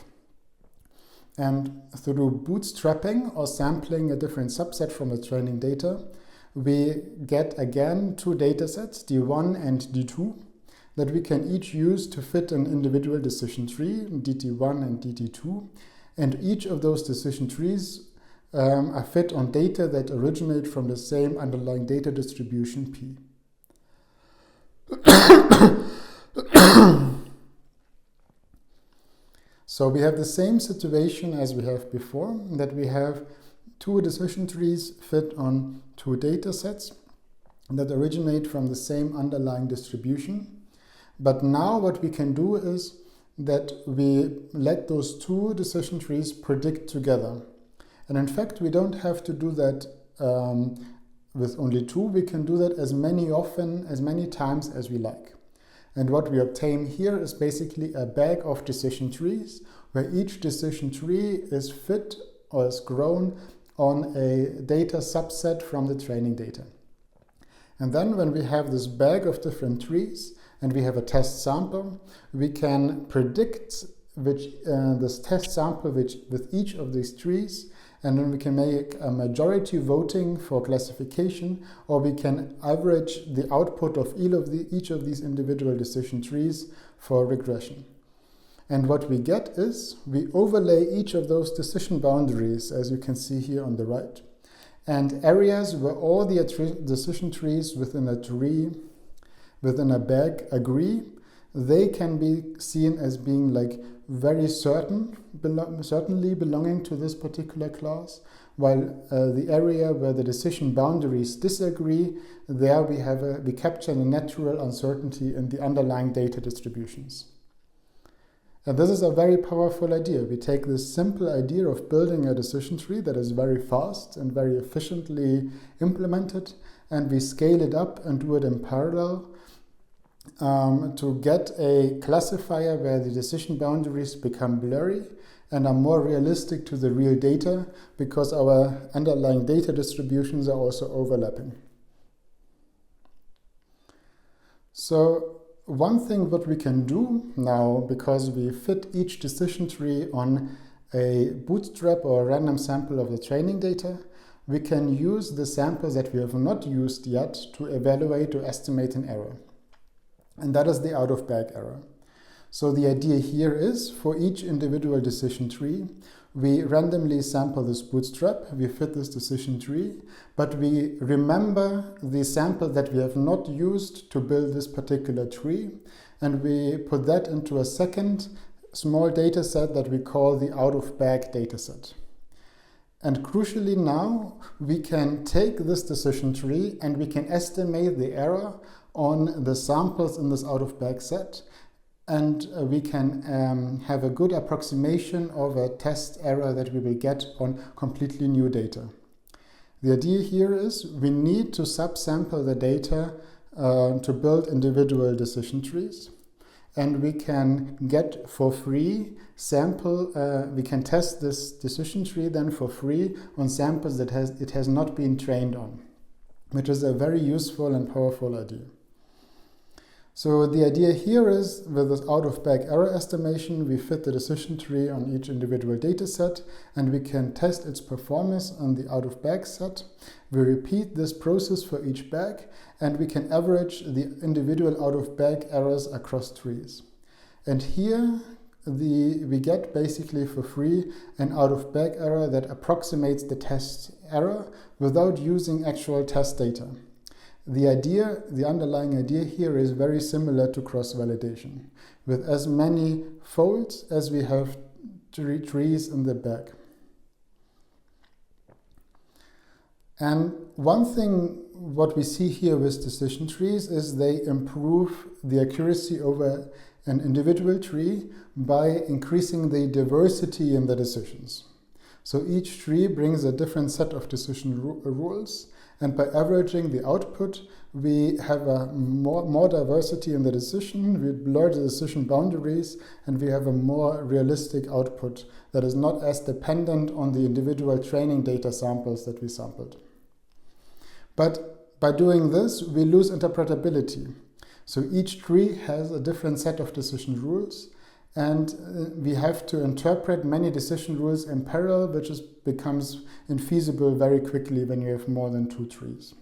And through bootstrapping or sampling a different subset from the training data, we get again two datasets, D1 and D2, that we can each use to fit an individual decision tree, DT1 and DT2. And each of those decision trees are fit on data that originate from the same underlying data distribution P. So we have the same situation as we have before, that we have two decision trees fit on two data sets that originate from the same underlying distribution. But now what we can do is that we let those two decision trees predict together. And in fact, we don't have to do that with only 2, we can do that as many times as we like. And what we obtain here is basically a bag of decision trees, where each decision tree is fit or is grown on a data subset from the training data. And then when we have this bag of different trees and we have a test sample, we can predict this test sample with each of these trees, and then we can make a majority voting for classification, or we can average the output of each of these individual decision trees for regression. And what we get is we overlay each of those decision boundaries, as you can see here on the right. And areas where all the decision trees within a bag agree, they can be seen as being like very certainly belonging to this particular class, while the area where the decision boundaries disagree, there we capture the natural uncertainty in the underlying data distributions. And this is a very powerful idea. We take this simple idea of building a decision tree that is very fast and very efficiently implemented, and we scale it up and do it in parallel to get a classifier where the decision boundaries become blurry and are more realistic to the real data, because our underlying data distributions are also overlapping. So one thing that we can do now, because we fit each decision tree on a bootstrap or a random sample of the training data, we can use the samples that we have not used yet to evaluate or estimate an error. And that is the out-of-bag error. So the idea here is, for each individual decision tree, we randomly sample this bootstrap, we fit this decision tree, but we remember the sample that we have not used to build this particular tree, and we put that into a second small data set that we call the out-of-bag data set. And crucially now, we can take this decision tree and we can estimate the error on the samples in this out-of-bag set, and we can have a good approximation of a test error that we will get on completely new data. The idea here is we need to subsample the data to build individual decision trees, and we can get for free we can test this decision tree then for free on samples that it has not been trained on, which is a very useful and powerful idea. So the idea here is, with this out-of-bag error estimation, we fit the decision tree on each individual data set, and we can test its performance on the out-of-bag set. We repeat this process for each bag, and we can average the individual out-of-bag errors across trees. And here we get basically for free an out-of-bag error that approximates the test error without using actual test data. The underlying idea here is very similar to cross-validation, with as many folds as we have trees in the bag. And one thing what we see here with decision trees is they improve the accuracy over an individual tree by increasing the diversity in the decisions. So each tree brings a different set of decision rules, and by averaging the output, we have a more diversity in the decision, we blur the decision boundaries, and we have a more realistic output that is not as dependent on the individual training data samples that we sampled. But by doing this, we lose interpretability. So each tree has a different set of decision rules, and we have to interpret many decision rules in parallel, which becomes infeasible very quickly when you have more than 2 trees.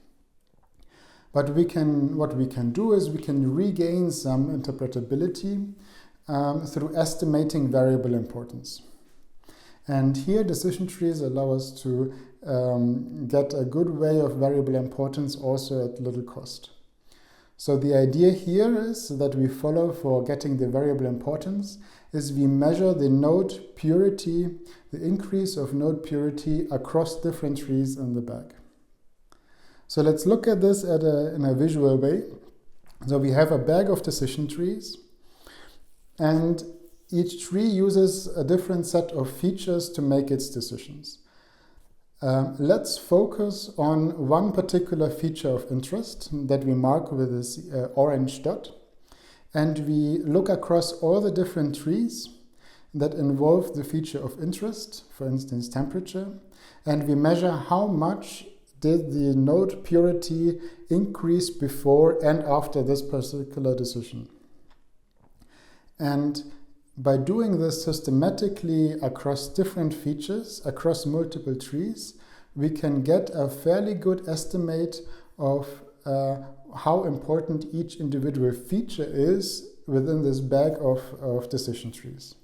But what we can do is we can regain some interpretability through estimating variable importance. And here decision trees allow us to get a good way of variable importance also at little cost. So the idea here is that we follow for getting the variable importance is we measure the node purity, the increase of node purity across different trees in the bag. So let's look at this in a visual way. So we have a bag of decision trees, and each tree uses a different set of features to make its decisions. Let's focus on one particular feature of interest that we mark with this orange dot. And we look across all the different trees that involve the feature of interest, for instance, temperature, and we measure how much did the node purity increase before and after this particular decision. And by doing this systematically across different features, across multiple trees, we can get a fairly good estimate of how important each individual feature is within this bag of decision trees.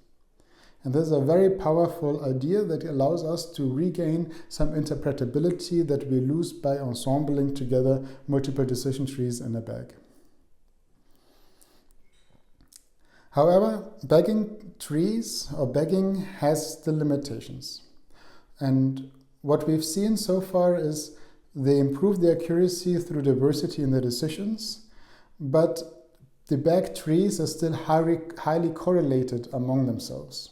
And this is a very powerful idea that allows us to regain some interpretability that we lose by ensembling together multiple decision trees in a bag. However, bagging trees or bagging has still limitations. And what we've seen so far is they improve the accuracy through diversity in the decisions, but the bagged trees are still highly correlated among themselves.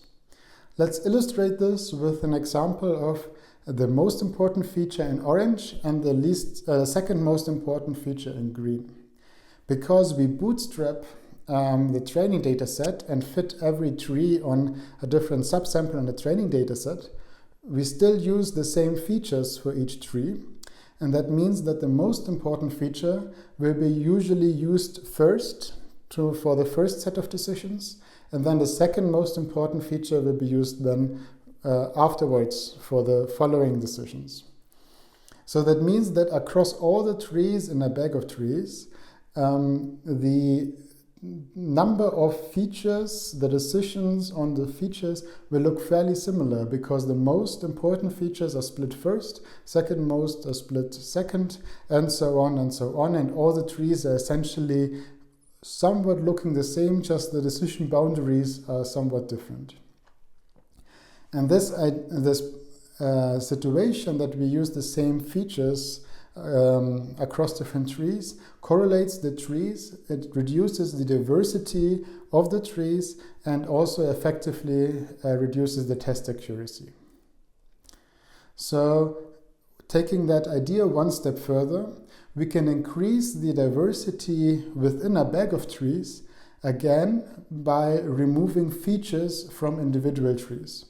Let's illustrate this with an example of the most important feature in orange and the second most important feature in green. Because we bootstrap the training data set and fit every tree on a different subsample on the training data set, we still use the same features for each tree. And that means that the most important feature will be usually used first for the first set of decisions, and then the second most important feature will be used then afterwards for the following decisions. So that means that across all the trees in a bag of trees, the number of features, the decisions on the features will look fairly similar, because the most important features are split first, second most are split second, and so on and so on, and all the trees are essentially somewhat looking the same, just the decision boundaries are somewhat different. And this situation that we use the same features across different trees correlates the trees, it reduces the diversity of the trees, and also effectively reduces the test accuracy. So, taking that idea one step further, we can increase the diversity within a bag of trees, again, by removing features from individual trees.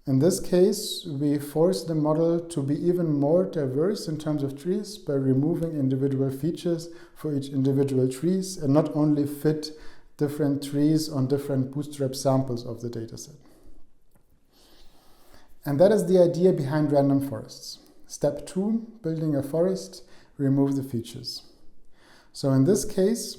In this case, we force the model to be even more diverse in terms of trees by removing individual features for each individual trees, and not only fit different trees on different bootstrap samples of the dataset. And that is the idea behind random forests. Step 2, building a forest, remove the features. So in this case,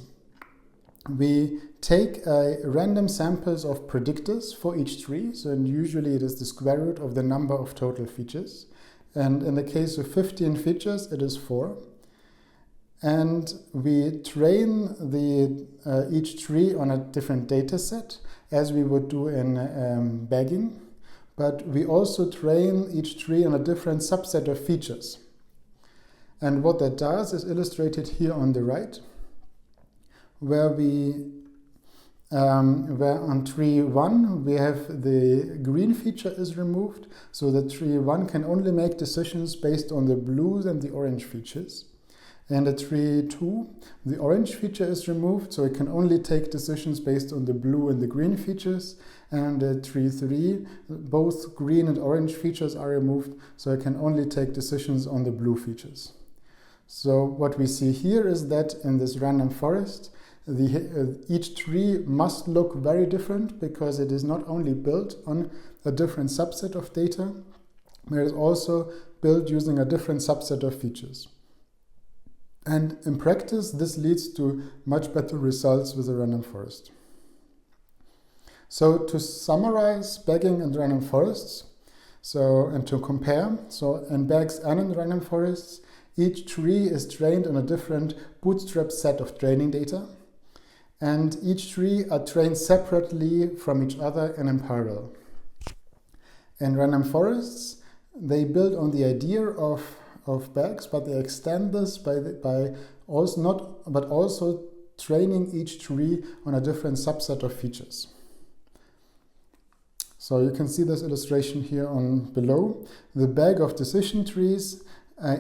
we take random samples of predictors for each tree, so usually it is the square root of the number of total features. And in the case of 15 features, it is 4. And we train each tree on a different data set, as we would do in bagging. But we also train each tree on a different subset of features. And what that does is illustrated here on the right, where on tree 1 we have the green feature is removed, so that tree 1 can only make decisions based on the blue and the orange features. And at tree 2, the orange feature is removed, so it can only take decisions based on the blue and the green features. And at tree 3, both green and orange features are removed, so it can only take decisions on the blue features. So what we see here is that in this random forest, each tree must look very different, because it is not only built on a different subset of data, but it is also built using a different subset of features. And in practice, this leads to much better results with a random forest. So to summarize bagging and random forests, and to compare, so in bags and in random forests, each tree is trained on a different bootstrap set of training data, and each tree are trained separately from each other and in parallel. In random forests, they build on the idea of bags, but they extend this by also training each tree on a different subset of features. So you can see this illustration here on below. The bag of decision trees,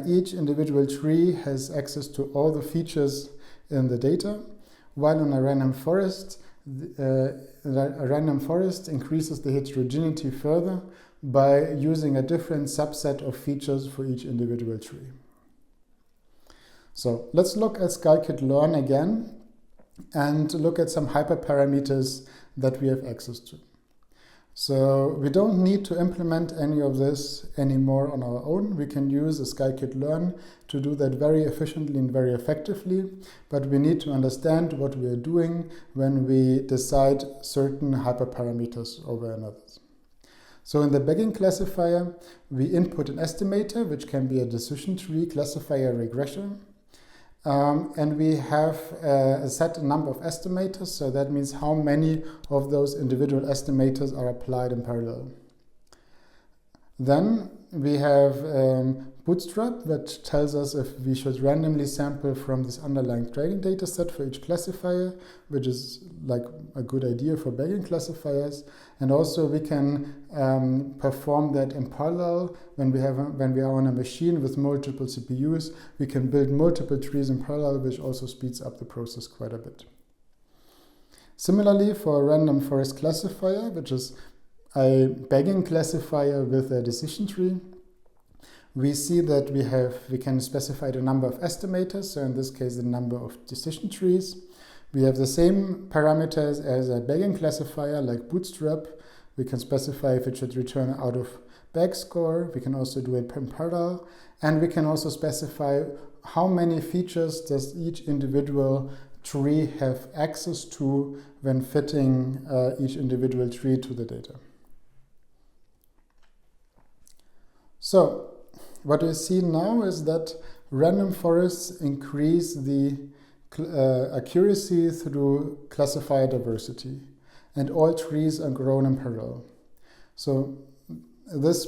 each individual tree has access to all the features in the data, while on a random forest, a random forest increases the heterogeneity further by using a different subset of features for each individual tree. So let's look at scikit-learn again and look at some hyperparameters that we have access to. So we don't need to implement any of this anymore on our own. We can use a scikit-learn to do that very efficiently and very effectively, but we need to understand what we are doing when we decide certain hyperparameters over others. So in the bagging classifier, we input an estimator, which can be a decision tree classifier regression. And we have a set number of estimators, so that means how many of those individual estimators are applied in parallel. Then we have Bootstrap, that tells us if we should randomly sample from this underlying training data set for each classifier, which is like a good idea for bagging classifiers. And also we can perform that in parallel. When we are on a machine with multiple CPUs, we can build multiple trees in parallel, which also speeds up the process quite a bit. Similarly, for a random forest classifier, which is a bagging classifier with a decision tree, we see that we can specify the number of estimators, so in this case the number of decision trees. We have the same parameters as a bagging classifier like Bootstrap. We can specify if it should return out of bag score. We can also do it in parallel, and we can also specify how many features does each individual tree have access to when fitting each individual tree to the data. So what we see now is that random forests increase the accuracy through classifier diversity, and all trees are grown in parallel. So this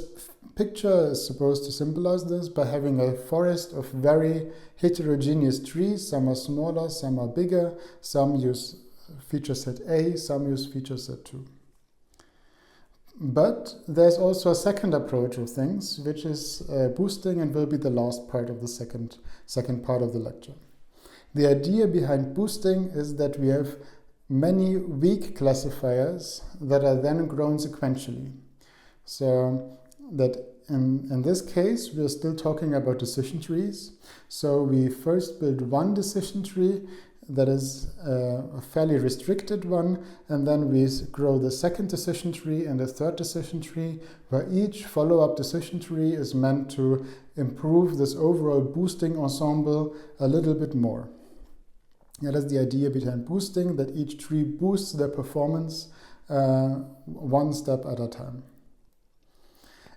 picture is supposed to symbolize this by having a forest of very heterogeneous trees. Some are smaller, some are bigger, some use feature set A, some use feature set 2. But there's also a second approach of things, which is boosting, and will be the last part of the second part of the lecture. The idea behind boosting is that we have many weak classifiers that are then grown sequentially. So that in this case, we're still talking about decision trees. So we first build one decision tree that is a fairly restricted one, and then we grow the second decision tree and the third decision tree, where each follow-up decision tree is meant to improve this overall boosting ensemble a little bit more. That is the idea behind boosting, that each tree boosts their performance one step at a time.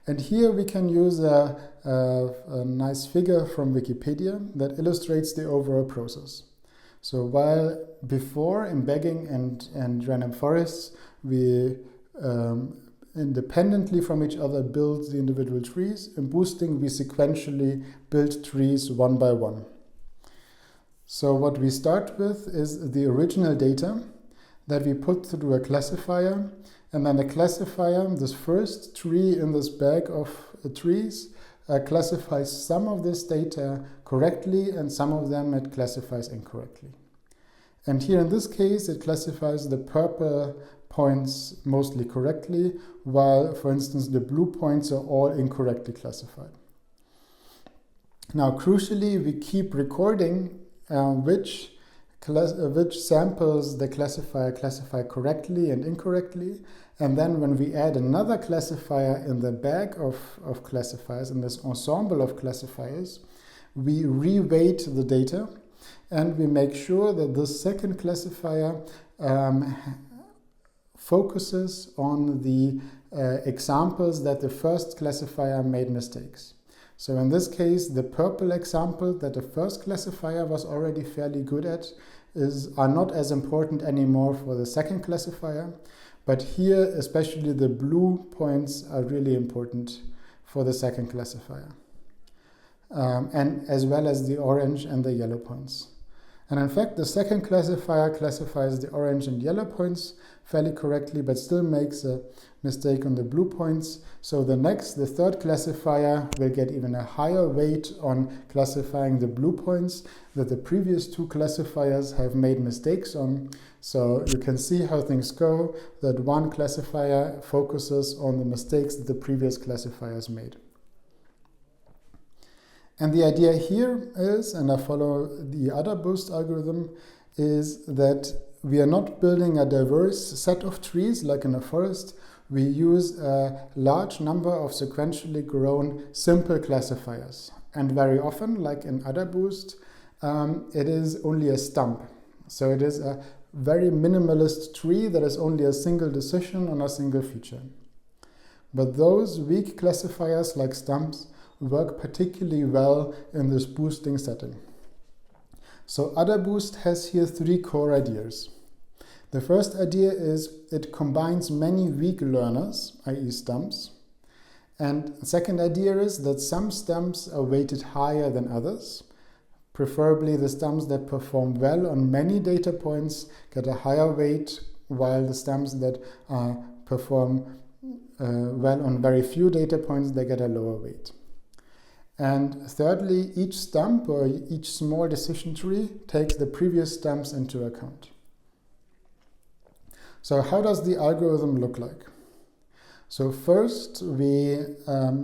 And here we can use a nice figure from Wikipedia that illustrates the overall process. So while before in bagging and random forests, we independently from each other build the individual trees, in boosting we sequentially build trees one by one. So what we start with is the original data that we put through a classifier, and then the classifier, this first tree in this bag of trees, classifies some of this data correctly and some of them it classifies incorrectly. And here in this case it classifies the purple points mostly correctly, while for instance the blue points are all incorrectly classified. Now crucially we keep recording which samples the classifier classify correctly and incorrectly, and then when we add another classifier in the bag of classifiers, in this ensemble of classifiers, we reweight the data and we make sure that the second classifier focuses on the examples that the first classifier made mistakes. So in this case, the purple example that the first classifier was already fairly good at are not as important anymore for the second classifier, but here especially the blue points are really important for the second classifier, and as well as the orange and the yellow points. And in fact, the second classifier classifies the orange and yellow points fairly correctly, but still makes a mistake on the blue points. So the third classifier will get even a higher weight on classifying the blue points that the previous two classifiers have made mistakes on. So you can see how things go, that one classifier focuses on the mistakes that the previous classifiers made. And the idea here is, and I follow the other boost algorithm, is that we are not building a diverse set of trees like in a forest. We use a large number of sequentially grown simple classifiers. And very often, like in other boost, it is only a stump. So it is a very minimalist tree that is only a single decision on a single feature. But those weak classifiers like stumps work particularly well in this boosting setting. So AdaBoost has here three core ideas. The first idea is it combines many weak learners, i.e. stumps. And the second idea is that some stumps are weighted higher than others. Preferably the stumps that perform well on many data points get a higher weight, while the stumps that perform well on very few data points, they get a lower weight. And thirdly, each stump or each small decision tree takes the previous stumps into account. So how does the algorithm look like? So first we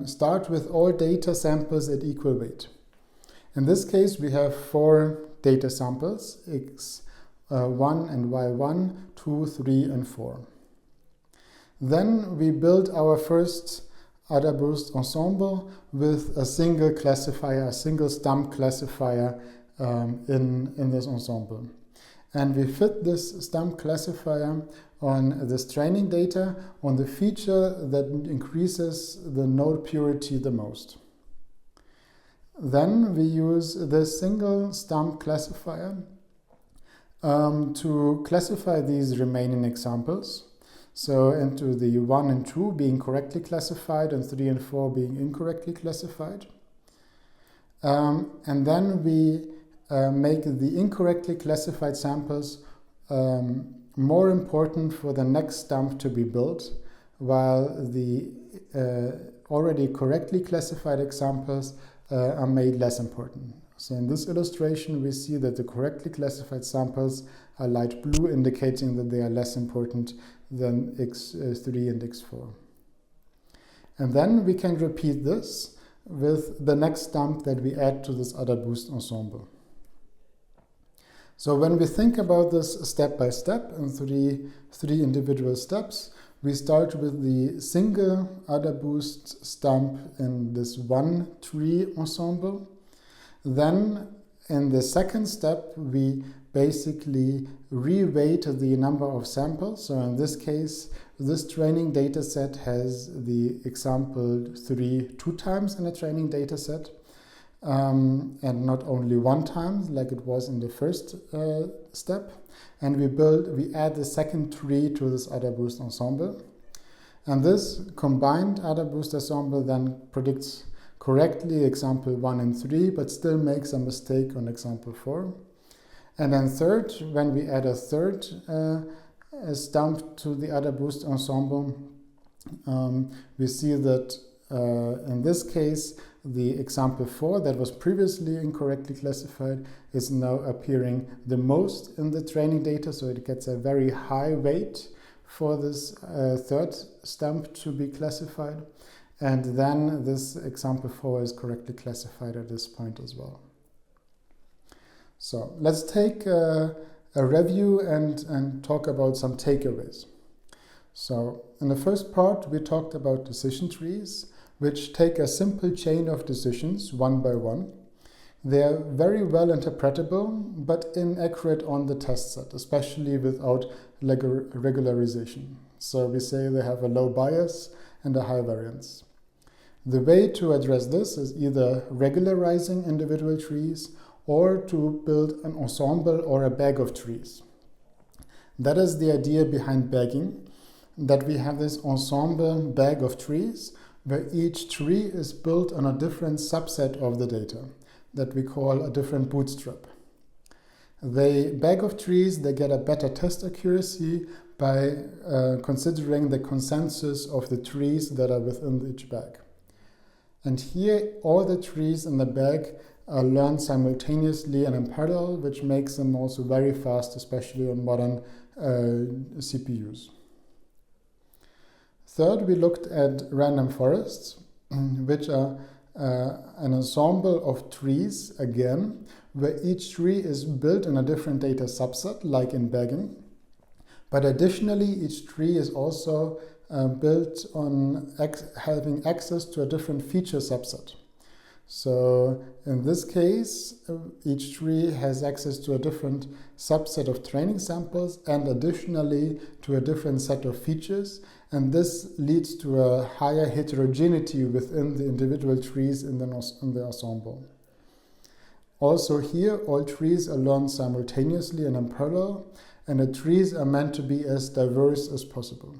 start with all data samples at equal weight. In this case we have 4 data samples, x1 and y1, 2, 3 and 4. Then we build our first AdaBoost ensemble with a single classifier, a single stump classifier in this ensemble. And we fit this stump classifier on this training data on the feature that increases the node purity the most. Then we use this single stump classifier to classify these remaining examples. So into the 1 and 2 being correctly classified and 3 and 4 being incorrectly classified. And then we make the incorrectly classified samples more important for the next stump to be built, while the already correctly classified examples are made less important. So in this illustration we see that the correctly classified samples are light blue, indicating that they are less important than x3 and x4. And then we can repeat this with the next stump that we add to this AdaBoost ensemble. So when we think about this step by step in three individual steps, we start with the single AdaBoost stump in this one tree ensemble. Then in the second step, we basically re-weight the number of samples. So in this case, this training data set has the example 3 2 times in a training data set, and not only 1 time like it was in the first step. And we add the second tree to this AdaBoost ensemble. And this combined AdaBoost ensemble then predicts correctly example 1 and 3, but still makes a mistake on example 4. And then third, when we add a third stump to the AdaBoost ensemble, we see that in this case, the example 4 that was previously incorrectly classified is now appearing the most in the training data, so it gets a very high weight for this third stump to be classified. And then this example 4 is correctly classified at this point as well. So let's take a review and talk about some takeaways. So in the first part, we talked about decision trees, which take a simple chain of decisions one by one. They are very well interpretable, but inaccurate on the test set, especially without regularization. So we say they have a low bias and a high variance. The way to address this is either regularizing individual trees or to build an ensemble or a bag of trees. That is the idea behind bagging, that we have this ensemble bag of trees where each tree is built on a different subset of the data that we call a different bootstrap. They bag of trees, they get a better test accuracy by considering the consensus of the trees that are within each bag. And here, all the trees in the bag are learned simultaneously and in parallel, which makes them also very fast, especially on modern CPUs. Third, we looked at random forests, which are an ensemble of trees, again, where each tree is built in a different data subset, like in bagging. But additionally, each tree is also built on having access to a different feature subset. So in this case, each tree has access to a different subset of training samples and additionally to a different set of features. And this leads to a higher heterogeneity within the individual trees in the ensemble. Also here, all trees are learned simultaneously and in parallel, and the trees are meant to be as diverse as possible.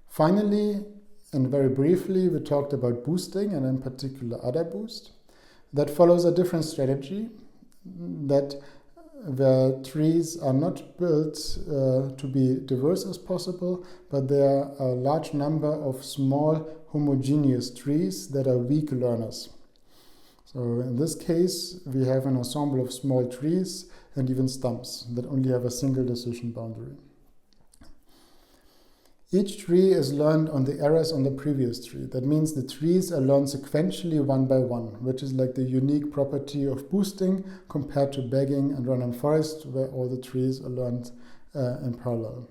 Finally, and very briefly, we talked about boosting, and in particular ADA boost. That follows a different strategy, that the trees are not built to be diverse as possible, but there are a large number of small homogeneous trees that are weak learners. So in this case, we have an ensemble of small trees and even stumps that only have a single decision boundary. Each tree is learned on the errors on the previous tree. That means the trees are learned sequentially one by one, which is like the unique property of boosting compared to bagging and random forest, where all the trees are learned in parallel.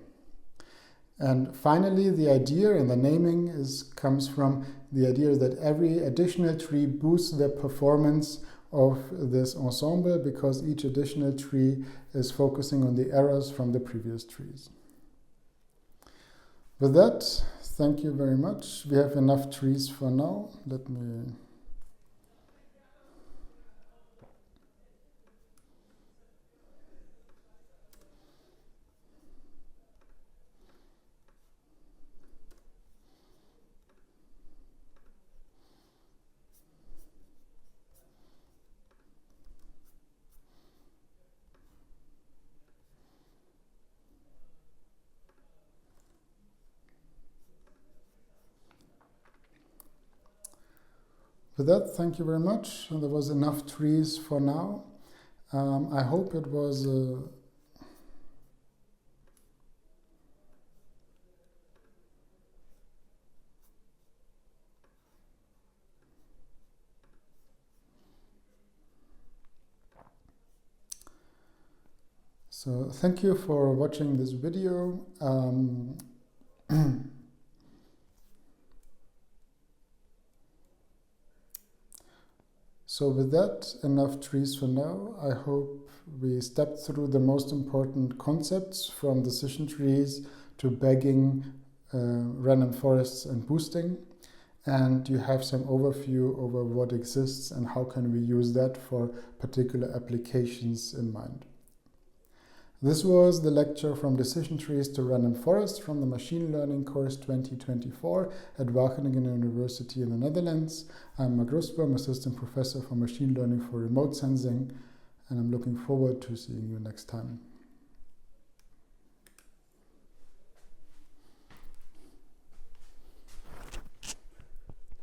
And finally, the idea and the naming comes from the idea that every additional tree boosts the performance of this ensemble because each additional tree is focusing on the errors from the previous trees. With that, thank you very much. We have enough trees for now. With that, thank you very much. There was enough trees for now. I hope it was So thank you for watching this video. So with that, enough trees for now. I hope we stepped through the most important concepts from decision trees to bagging, random forests and boosting. And you have some overview over what exists and how can we use that for particular applications in mind. This was the lecture from Decision Trees to Random Forest from the Machine Learning course 2024 at Wageningen University in the Netherlands. I'm Mark Rusbaum, Assistant Professor for Machine Learning for Remote Sensing, and I'm looking forward to seeing you next time.